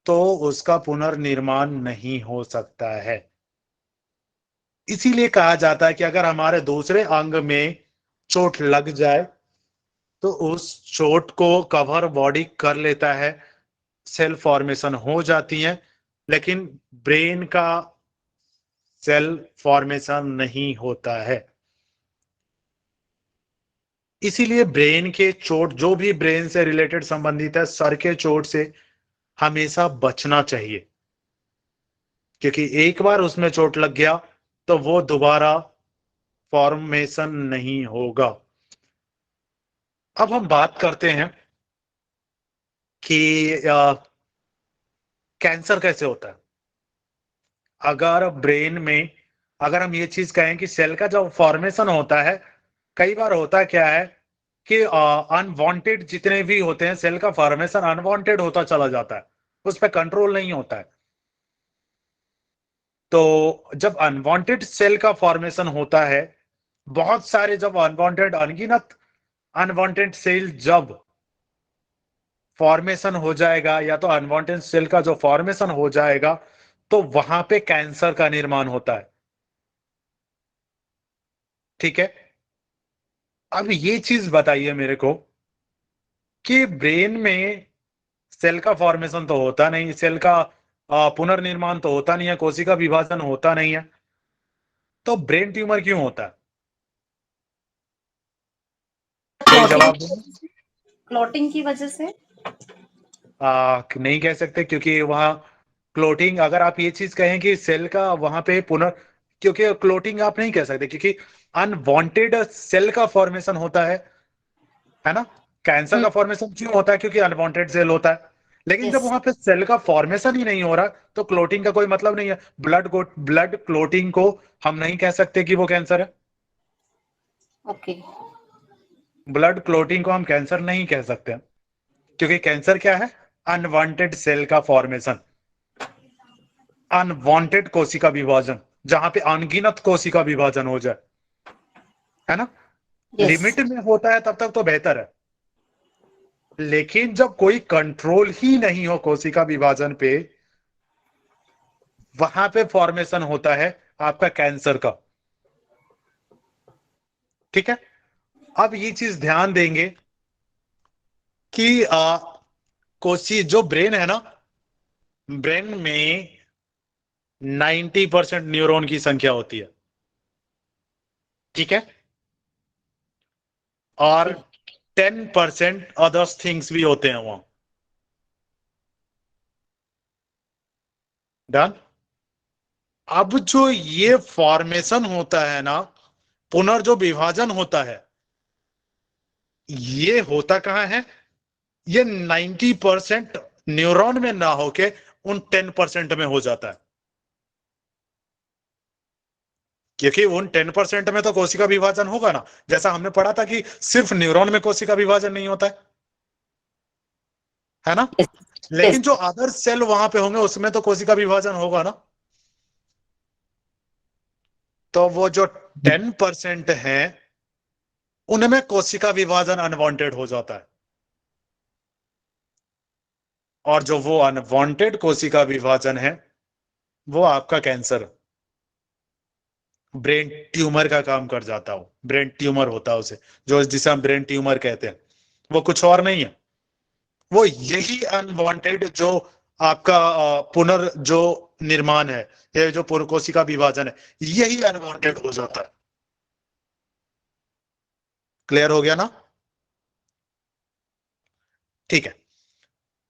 [SPEAKER 1] तो उसका पुनर्निर्माण नहीं हो सकता है। इसीलिए कहा जाता है कि अगर हमारे दूसरे अंग में चोट लग जाए तो उस चोट को कवर बॉडी कर लेता है, सेल फॉर्मेशन हो जाती है, लेकिन ब्रेन का सेल फॉर्मेशन नहीं होता है। इसीलिए ब्रेन के चोट, जो भी ब्रेन से रिलेटेड संबंधित है, सर के चोट से हमेशा बचना चाहिए, क्योंकि एक बार उसमें चोट लग गया तो वो दोबारा फॉर्मेशन नहीं होगा। अब हम बात करते हैं कि कैंसर कैसे होता है। अगर ब्रेन में, अगर हम ये चीज कहें कि सेल का जो फॉर्मेशन होता है, कई बार होता क्या है कि अनवांटेड जितने भी होते हैं, सेल का फॉर्मेशन अनवांटेड होता चला जाता है, उस पर कंट्रोल नहीं होता है। तो जब अनवांटेड सेल का फॉर्मेशन होता है, बहुत सारे जब अनवांटेड, अनगिनत अनवांटेड सेल जब फॉर्मेशन हो जाएगा, या तो अनवांटेड सेल का जो फॉर्मेशन हो जाएगा, तो वहां पे कैंसर का निर्माण होता है, ठीक है। अब ये चीज बताइए मेरे को कि ब्रेन में सेल का फॉर्मेशन तो होता नहीं, सेल का पुनर्निर्माण तो होता नहीं है, कोशिका विभाजन होता नहीं है, तो ब्रेन ट्यूमर क्यों होता है? कोई जवाब दो।
[SPEAKER 3] क्लॉटिंग की वजह से।
[SPEAKER 1] नहीं कह सकते, क्योंकि वहां क्लोटिंग, अगर आप ये चीज कहें कि सेल का वहां पे क्योंकि क्लोटिंग आप नहीं कह सकते, क्योंकि अनवांटेड सेल का फॉर्मेशन होता है ना। कैंसर का फॉर्मेशन क्यों होता है? क्योंकि अनवांटेड सेल होता है। लेकिन जब
[SPEAKER 3] यस।
[SPEAKER 1] वहां पे सेल का फॉर्मेशन ही नहीं हो रहा, तो क्लोटिंग का कोई मतलब नहीं है। ब्लड क्लोटिंग को हम नहीं कह सकते कि वो कैंसर है।
[SPEAKER 3] ओके।
[SPEAKER 1] ब्लड क्लोटिंग को हम कैंसर नहीं कह सकते, क्योंकि कैंसर क्या है? अनवांटेड सेल का फॉर्मेशन, अनवांटेड कोशिका विभाजन, जहां पे अनगिनत कोशिका विभाजन हो जाए, है ना।
[SPEAKER 3] यस।
[SPEAKER 1] लिमिट में होता है तब तक तो बेहतर है, लेकिन जब कोई कंट्रोल ही नहीं हो कोशिका विभाजन पे, वहां पे फॉर्मेशन होता है आपका कैंसर का, ठीक है। अब ये चीज ध्यान देंगे कि कोशी जो ब्रेन है ना, ब्रेन में 90% न्यूरॉन की संख्या होती है, ठीक है, और 10% अदर्स थिंग्स भी होते हैं वहां। डन। अब जो ये फॉर्मेशन होता है ना, पुनर्जो विभाजन होता है, ये होता कहां है? ये 90% न्यूरॉन में ना होके उन 10% में हो जाता है, क्योंकि उन 10% में तो कोशिका विभाजन होगा ना। जैसा हमने पढ़ा था कि सिर्फ न्यूरॉन में कोशिका विभाजन नहीं होता है ना,
[SPEAKER 3] यस
[SPEAKER 1] लेकिन
[SPEAKER 3] यस
[SPEAKER 1] जो अदर सेल वहां पे होंगे उसमें तो कोशिका विभाजन होगा ना। तो वो जो 10% है उनमें कोशिका विभाजन अनवांटेड हो जाता है, और जो वो अनवांटेड कोशिका विभाजन है वो आपका कैंसर, ब्रेन ट्यूमर का काम कर जाता हो। ब्रेन ट्यूमर होता है उसे, जो जिसे हम ब्रेन ट्यूमर कहते हैं, वो कुछ और नहीं है, वो यही अनवांटेड जो आपका पुनर्जो निर्माण है, ये जो कोशिका विभाजन है, यही अनवांटेड हो जाता है। क्लियर हो गया ना? ठीक है,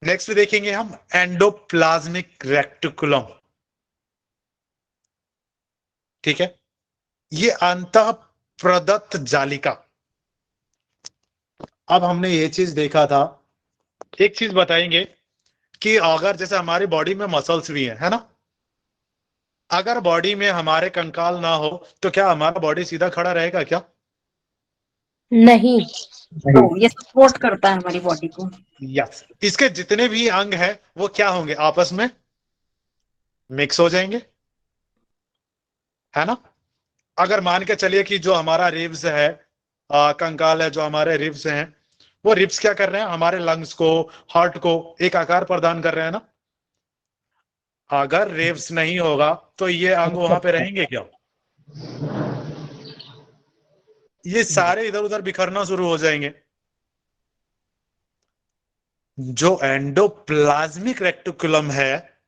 [SPEAKER 1] नेक्स्ट देखेंगे हम एंडोप्लाज्मिक रेक्टिकुलम। ठीक है, ये अंतः प्रदत्त जालिका। अब हमने ये चीज देखा था, एक चीज बताएंगे कि अगर जैसे हमारी बॉडी में मसल्स भी है ना, अगर बॉडी में हमारे कंकाल ना हो तो क्या हमारा बॉडी सीधा खड़ा रहेगा क्या?
[SPEAKER 3] नहीं, तो ये सपोर्ट करता है हमारी बॉडी को।
[SPEAKER 1] यस, इसके जितने भी अंग हैं वो क्या होंगे? आपस में मिक्स हो जाएंगे, है ना। अगर मान के चलिए कि जो हमारा रिब्स है, कंकाल है, जो हमारे रिब्स हैं, वो रिब्स क्या कर रहे हैं? हमारे लंग्स को, हार्ट को एक आकार प्रदान कर रहे हैं ना। अगर रिब्स नहीं होगा तो ये अंग वहां पे रहेंगे क्या? ये सारे इधर उधर बिखरना शुरू हो जाएंगे। जो एंडोप्लाज्मिक रेक्टिकुलम है,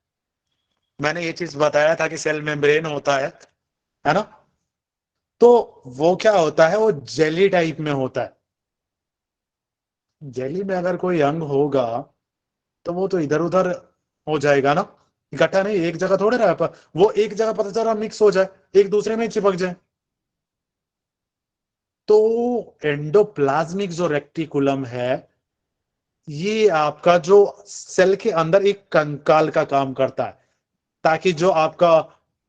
[SPEAKER 1] मैंने ये चीज बताया था कि सेल मेम्ब्रेन होता है ना, तो वो क्या होता है? वो जेली टाइप में होता है। जेली में अगर कोई अंग होगा तो वो तो इधर उधर हो जाएगा ना, इकट्ठा नहीं, एक जगह थोड़े रहा, पर वो एक जगह पता चला मिक्स हो जाए, एक दूसरे में चिपक जाए। तो एंडोप्लाज्मिक जो रेक्टिकुलम है, ये आपका जो सेल के अंदर एक कंकाल का काम करता है, ताकि जो आपका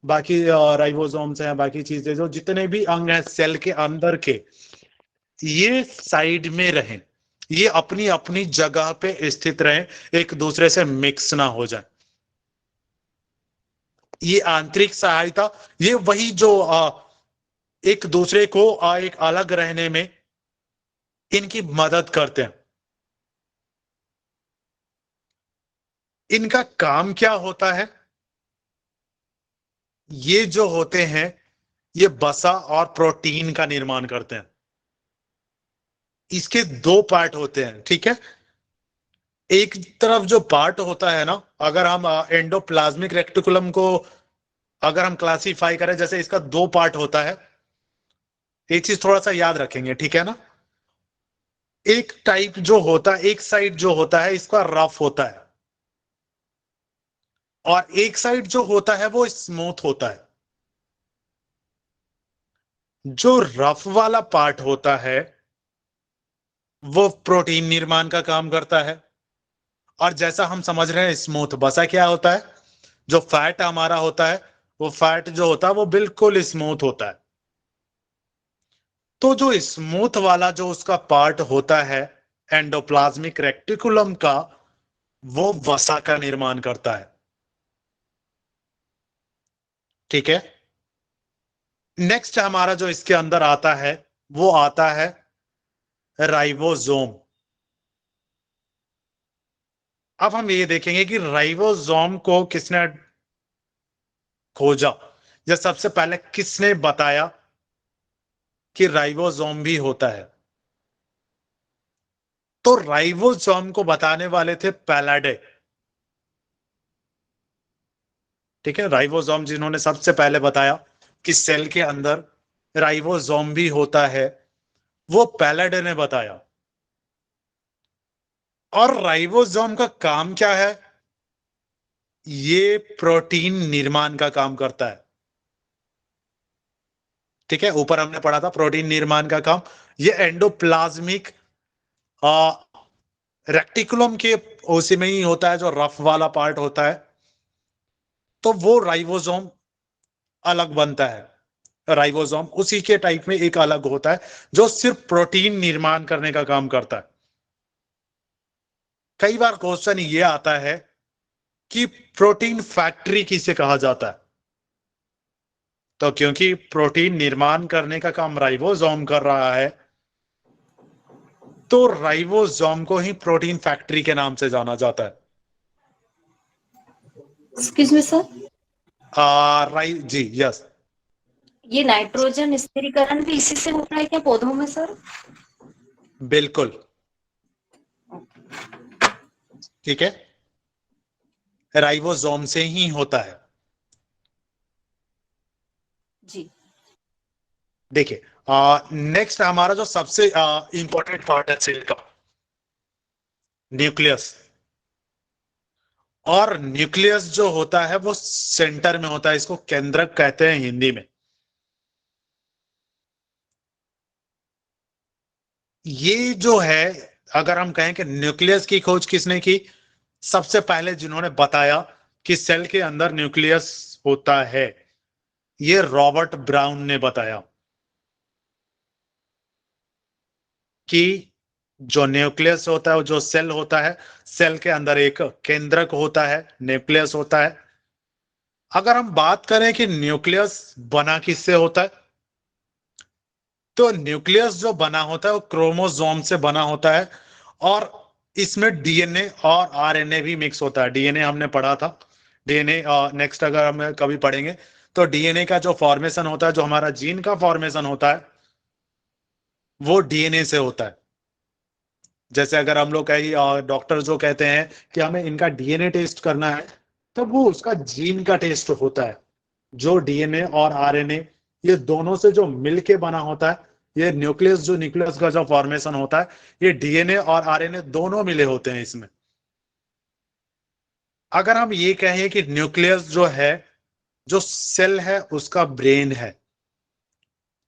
[SPEAKER 1] बाकी राइबोसोम्स हैं, बाकी चीजें, जो जितने भी अंग हैं सेल के अंदर के, ये साइड में रहें, ये अपनी अपनी जगह पे स्थित रहें, एक दूसरे से मिक्स ना हो जाए। ये आंतरिक सहायता, ये वही जो एक दूसरे को एक अलग रहने में इनकी मदद करते हैं। इनका काम क्या होता है? ये जो होते हैं, ये वसा और प्रोटीन का निर्माण करते हैं। इसके दो पार्ट होते हैं, ठीक है। एक तरफ जो पार्ट होता है ना, अगर हम एंडोप्लाज्मिक रेक्टिकुलम को अगर हम क्लासिफाई करें, जैसे इसका दो पार्ट होता है, एक चीज थोड़ा सा याद रखेंगे, ठीक है ना। एक टाइप जो होता है, एक साइड जो होता है इसका रफ होता है, और एक साइड जो होता है वो स्मूथ होता है। जो रफ वाला पार्ट होता है वो प्रोटीन निर्माण का काम करता है, और जैसा हम समझ रहे हैं स्मूथ वसा क्या होता है? जो फैट हमारा होता है, वो फैट जो होता है वो बिल्कुल स्मूथ होता है। तो जो स्मूथ वाला जो उसका पार्ट होता है एंडोप्लाज्मिक रेक्टिकुलम का, वो वसा का निर्माण करता है, ठीक है। नेक्स्ट हमारा जो इसके अंदर आता है वो आता है राइबोसोम। अब हम ये देखेंगे कि राइबोसोम को किसने खोजा, या सबसे पहले किसने बताया कि राइबोसोम भी होता है। तो राइबोसोम को बताने वाले थे पैलाडे, ठीक है, राइबोसोम जिन्होंने सबसे पहले बताया कि सेल के अंदर राइबोसोम भी होता है, वो पैलेडे ने बताया। और राइबोसोम का काम क्या है? ये प्रोटीन निर्माण का काम करता है। ठीक है, ऊपर हमने पढ़ा था प्रोटीन निर्माण का काम। ये एंडोप्लाज्मिक रेक्टिकुलम के उसी में ही होता है, जो रफ वाला पार्ट होता है। तो वो राइबोसोम अलग बनता है। राइबोसोम उसी के टाइप में एक अलग होता है जो सिर्फ प्रोटीन निर्माण करने का काम करता है। कई बार क्वेश्चन ये आता है कि प्रोटीन फैक्ट्री किसे कहा जाता है? तो क्योंकि प्रोटीन निर्माण करने का काम राइबोसोम कर रहा है, तो राइबोसोम को ही प्रोटीन फैक्ट्री के नाम से जाना जाता है।
[SPEAKER 3] एक्सक्यूज मी सर,
[SPEAKER 1] जी यस।
[SPEAKER 3] ये नाइट्रोजन स्थिरीकरण भी इसी से होता है क्या पौधों में सर?
[SPEAKER 1] बिल्कुल, ठीक है, राइबोसोम से ही होता है।
[SPEAKER 3] जी।
[SPEAKER 1] देखिए, नेक्स्ट हमारा जो सबसे इंपॉर्टेंट पार्ट है सेल का, न्यूक्लियस। और न्यूक्लियस जो होता है वो सेंटर में होता है, इसको केंद्रक कहते हैं हिंदी में। ये जो है, अगर हम कहें कि न्यूक्लियस की खोज किसने की, सबसे पहले जिन्होंने बताया कि सेल के अंदर न्यूक्लियस होता है, ये रॉबर्ट ब्राउन ने बताया कि जो न्यूक्लियस होता है, जो सेल होता है, सेल के अंदर एक केंद्रक होता है, न्यूक्लियस होता है। अगर हम बात करें कि न्यूक्लियस बना किससे होता है, तो न्यूक्लियस जो बना होता है वो क्रोमोसोम से बना होता है, और इसमें डीएनए और आरएनए भी मिक्स होता है। डीएनए हमने पढ़ा था, डीएनए नेक्स्ट अगर हम कभी पढ़ेंगे, तो डीएनए का जो फॉर्मेशन होता है, जो हमारा जीन का फॉर्मेशन होता है, वो डीएनए से होता है। जैसे अगर हम लोग कहीं डॉक्टर जो कहते हैं कि हमें इनका डीएनए टेस्ट करना है, तो वो उसका जीन का टेस्ट होता है। जो डीएनए और आरएनए, ये दोनों से जो मिलके बना होता है, ये न्यूक्लियस, जो न्यूक्लियस का जो फॉर्मेशन होता है, ये डीएनए और आरएनए दोनों मिले होते हैं इसमें। अगर हम ये कहें कि न्यूक्लियस जो है, जो सेल है, उसका ब्रेन है,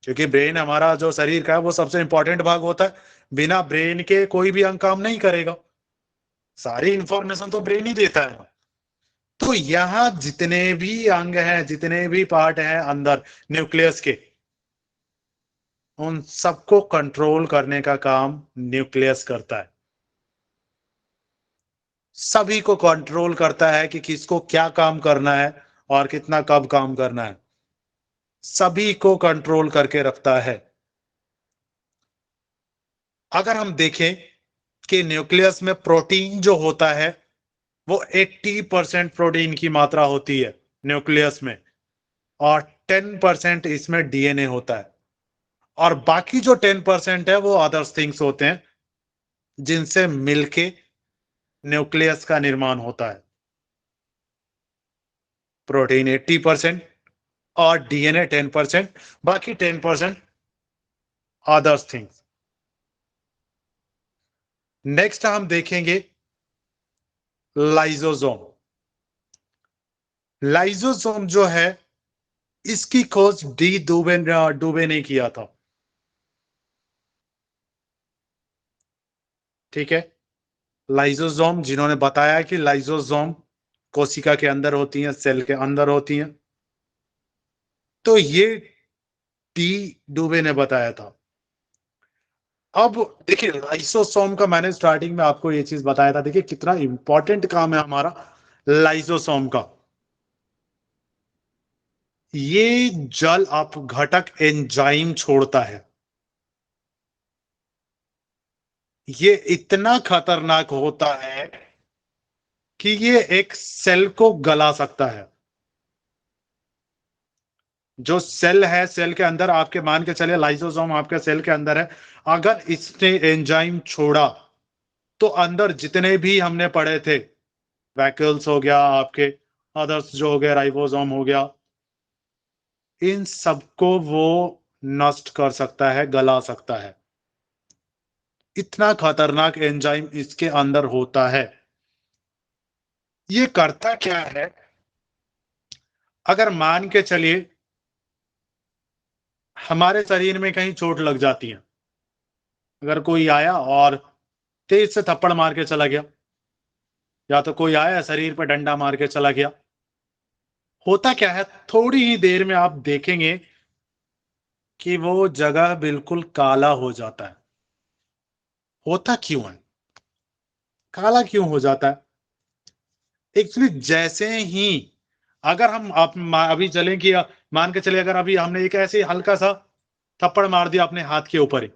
[SPEAKER 1] क्योंकि ब्रेन हमारा जो शरीर का है वो सबसे इंपॉर्टेंट भाग होता है। बिना ब्रेन के कोई भी अंग काम नहीं करेगा, सारी इंफॉर्मेशन तो ब्रेन ही देता है। तो यहाँ जितने भी अंग हैं, जितने भी पार्ट हैं अंदर न्यूक्लियस के, उन सबको कंट्रोल करने का काम न्यूक्लियस करता है। सभी को कंट्रोल करता है कि किसको क्या काम करना है और कितना कब काम करना है, सभी को कंट्रोल करके रखता है। अगर हम देखें कि न्यूक्लियस में प्रोटीन जो होता है, वो 80% प्रोटीन की मात्रा होती है न्यूक्लियस में, और 10% इसमें डीएनए होता है, और बाकी जो 10% है वो अदर थिंग्स होते हैं, जिनसे मिलके न्यूक्लियस का निर्माण होता है। प्रोटीन 80% और डीएनए 10%, बाकी 10% अदर थिंग्स। नेक्स्ट हम देखेंगे लाइसोसोम। लाइसोसोम जो है, इसकी खोज डी डूबे ने किया था। ठीक है, लाइसोसोम जिन्होंने बताया कि लाइसोसोम कोशिका के अंदर होती हैं, सेल के अंदर होती हैं, तो ये डी डूबे ने बताया था। अब देखिए, लाइसोसोम का मैंने स्टार्टिंग में आपको ये चीज बताया था, देखिए कितना इंपॉर्टेंट काम है हमारा लाइसोसोम का। ये जल अपघटक एंजाइम छोड़ता है। ये इतना खतरनाक होता है कि ये एक सेल को गला सकता है। जो सेल है, सेल के अंदर आपके मान के चलिए लाइसोसोम आपके सेल के अंदर है, अगर इसने एंजाइम छोड़ा, तो अंदर जितने भी हमने पढ़े थे, वैक्यूल्स हो गया आपके, अदर्स जो हो गया, राइबोसोम हो गया, इन सबको वो नष्ट कर सकता है, गला सकता है। इतना खतरनाक एंजाइम इसके अंदर होता है। ये करता क्या है, अगर मान के चलिए हमारे शरीर में कहीं चोट लग जाती है, अगर कोई आया और तेज से थप्पड़ मार के चला गया, या तो कोई आया शरीर पे डंडा मार के चला गया, होता क्या है, थोड़ी ही देर में आप देखेंगे कि वो जगह बिल्कुल काला हो जाता है। होता क्यों है, काला क्यों हो जाता है? एक्चुअली जैसे ही अगर हम आप अभी चलें कि मान के चले, अगर अभी हमने एक ऐसे हल्का सा थप्पड़ मार दिया अपने हाथ के ऊपर ही,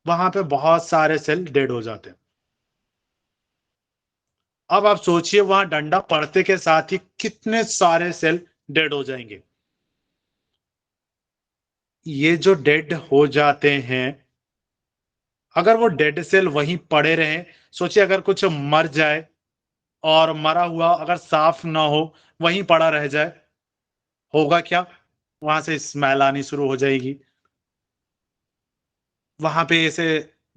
[SPEAKER 1] वहां पे बहुत सारे सेल डेड हो जाते हैं। अब आप सोचिए वहां डंडा पड़ते के साथ ही कितने सारे सेल डेड हो जाएंगे। ये जो डेड हो जाते हैं, अगर वो डेड सेल वहीं पड़े रहे, सोचिए अगर कुछ मर जाए और मरा हुआ अगर साफ ना हो, वहीं पड़ा रह जाए, होगा क्या, वहां से स्मेल आनी शुरू हो जाएगी, वहां पे ऐसे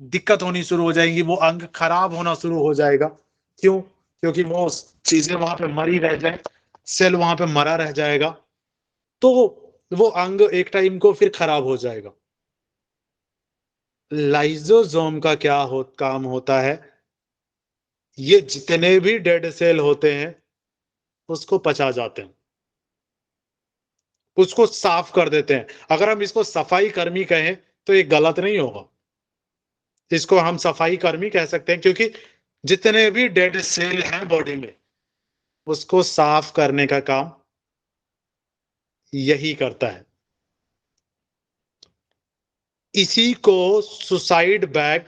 [SPEAKER 1] दिक्कत होनी शुरू हो जाएगी, वो अंग खराब होना शुरू हो जाएगा। क्यों? क्योंकि वो चीजें वहां पे मरी रह जाए, सेल वहां पे मरा रह जाएगा, तो वो अंग एक टाइम को फिर खराब हो जाएगा। लाइजोसोम का क्या काम होता है, ये जितने भी डेड सेल होते हैं उसको पचा जाते हैं, उसको साफ कर देते हैं। अगर हम इसको सफाई कर्मी कहें तो ये गलत नहीं होगा, इसको हम सफाई कर्मी कह सकते हैं, क्योंकि जितने भी डेड सेल हैं बॉडी में उसको साफ करने का काम यही करता है। इसी को सुसाइड बैग,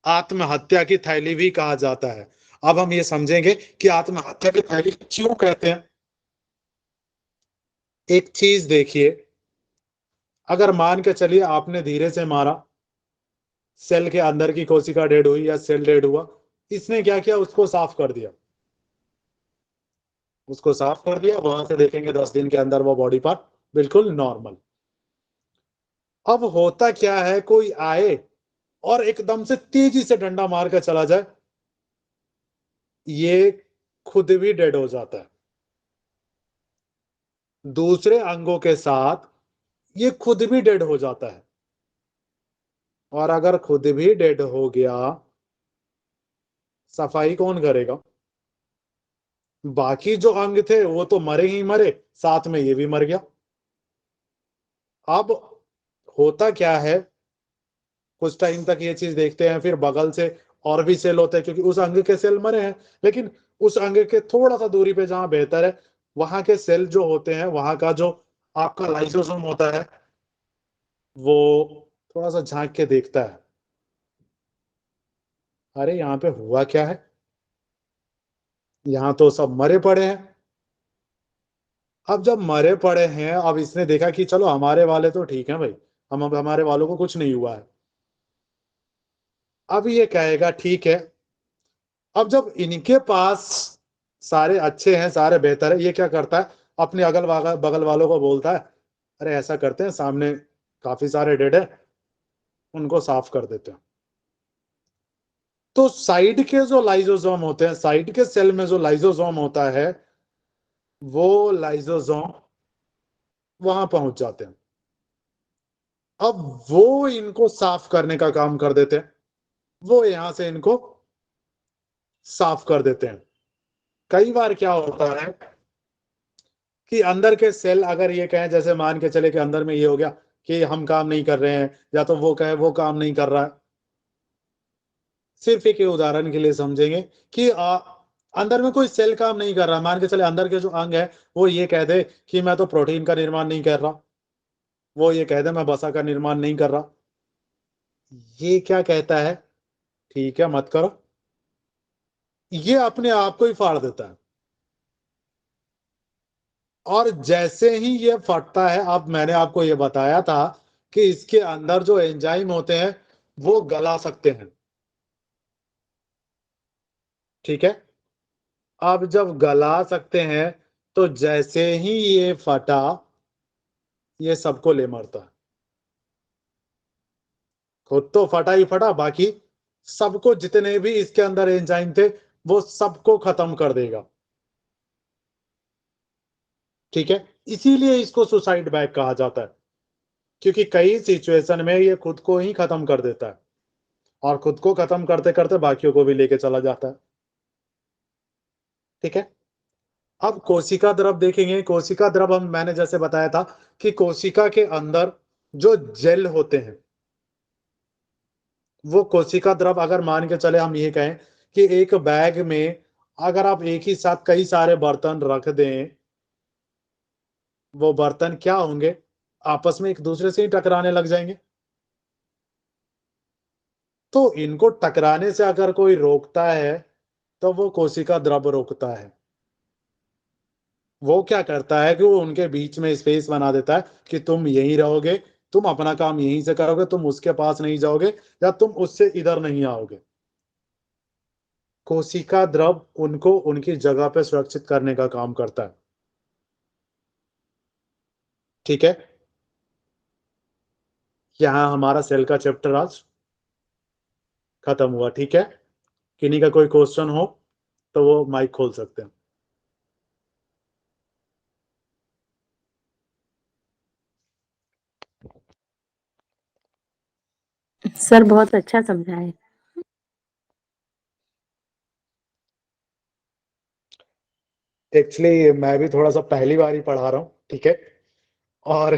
[SPEAKER 1] आत्महत्या की थैली भी कहा जाता है। अब हम ये समझेंगे कि आत्महत्या की थैली क्यों कहते हैं। एक चीज देखिए, अगर मान के चलिए आपने धीरे से मारा, सेल के अंदर की कोशिका डेड हुई या सेल डेड हुआ, इसने क्या किया, उसको साफ कर दिया, उसको साफ कर दिया, वहां से देखेंगे 10 दिन के अंदर वो बॉडी पार्ट बिल्कुल नॉर्मल। अब होता क्या है, कोई आए और एकदम से तेजी से डंडा मार कर चला जाए, ये खुद भी डेड हो जाता है, दूसरे अंगों के साथ ये खुद भी डेड हो जाता है। और अगर खुद भी डेड हो गया, सफाई कौन करेगा? बाकी जो अंग थे वो तो मरे ही मरे, साथ में ये भी मर गया। अब होता क्या है, कुछ टाइम तक ये चीज देखते हैं, फिर बगल से और भी सेल होते हैं, क्योंकि उस अंग के सेल मरे हैं, लेकिन उस अंग के थोड़ा सा दूरी पे जहां बेहतर है, वहां के सेल जो होते हैं, वहां का जो आपका लाइसोसोम होता है, वो थोड़ा सा झांक के देखता है, अरे यहाँ पे हुआ क्या है, यहाँ तो सब मरे पड़े हैं। अब जब मरे पड़े हैं, अब इसने देखा कि चलो हमारे वाले तो ठीक है भाई, हम अब हमारे वालों को कुछ नहीं हुआ है, अब ये कहेगा ठीक है। अब जब इनके पास सारे अच्छे हैं, सारे बेहतर है, ये क्या करता है, अपने अगल बगल वालों को बोलता है, अरे ऐसा करते हैं, सामने काफी सारे डेड है, उनको साफ कर देते हैं। तो साइड के जो लाइजोसोम होते हैं, साइड के सेल में जो लाइजोसोम होता है, वो लाइजोसोम वहां पहुंच जाते हैं। अब वो इनको साफ करने का काम कर देते हैं, वो यहां से इनको साफ कर देते हैं। कई बार क्या होता है कि अंदर के सेल अगर ये कहें, जैसे मान के चले कि अंदर में ये हो गया कि हम काम नहीं कर रहे हैं, या तो वो कहे वो काम नहीं कर रहा है, सिर्फ एक उदाहरण के लिए समझेंगे कि अंदर में कोई सेल काम नहीं कर रहा, मान के चले अंदर के जो अंग है वो ये कह दे कि मैं तो प्रोटीन का निर्माण नहीं कर रहा, वो ये कह दे मैं वसा का निर्माण नहीं कर रहा, ये क्या कहता है, ठीक है मत करो, ये अपने आप को ही फाड़ देता है। और जैसे ही ये फटता है, अब मैंने आपको ये बताया था कि इसके अंदर जो एंजाइम होते हैं वो गला सकते हैं, ठीक है। अब जब गला सकते हैं तो जैसे ही ये फटा, ये सबको ले मरता है। खुद तो फटा ही फटा, बाकी सबको, जितने भी इसके अंदर एंजाइम थे वो सबको खत्म कर देगा। ठीक है, इसीलिए इसको सुसाइड बैग कहा जाता है, क्योंकि कई सिचुएशन में ये खुद को ही खत्म कर देता है और खुद को खत्म करते करते बाकियों को भी लेके चला जाता है। ठीक है, अब कोशिका द्रव देखेंगे। कोशिका द्रव मैंने जैसे बताया था कि कोशिका के अंदर जो जेल होते हैं वो कोशिका द्रव, अगर मान के चले हम ये कहें कि एक बैग में अगर आप एक ही साथ कई सारे बर्तन रख दें, वो बर्तन क्या होंगे, आपस में एक दूसरे से ही टकराने लग जाएंगे। तो इनको टकराने से अगर कोई रोकता है तो वो कोशिका द्रव रोकता है। वो क्या करता है कि वो उनके बीच में स्पेस बना देता है कि तुम यहीं रहोगे, तुम अपना काम यहीं से करोगे, तुम उसके पास नहीं जाओगे या तुम उससे इधर नहीं आओगे। कोशिका द्रव उनको उनकी जगह पे सुरक्षित करने का काम करता है। ठीक है, यहां हमारा सेल का चैप्टर आज खत्म हुआ। ठीक है, किन्हीं का कोई क्वेश्चन हो तो वो माइक खोल सकते हैं।
[SPEAKER 3] सर बहुत अच्छा समझाए।
[SPEAKER 1] एक्चुअली मैं भी थोड़ा सा पहली बार ही पढ़ा रहा हूँ। ठीक है, और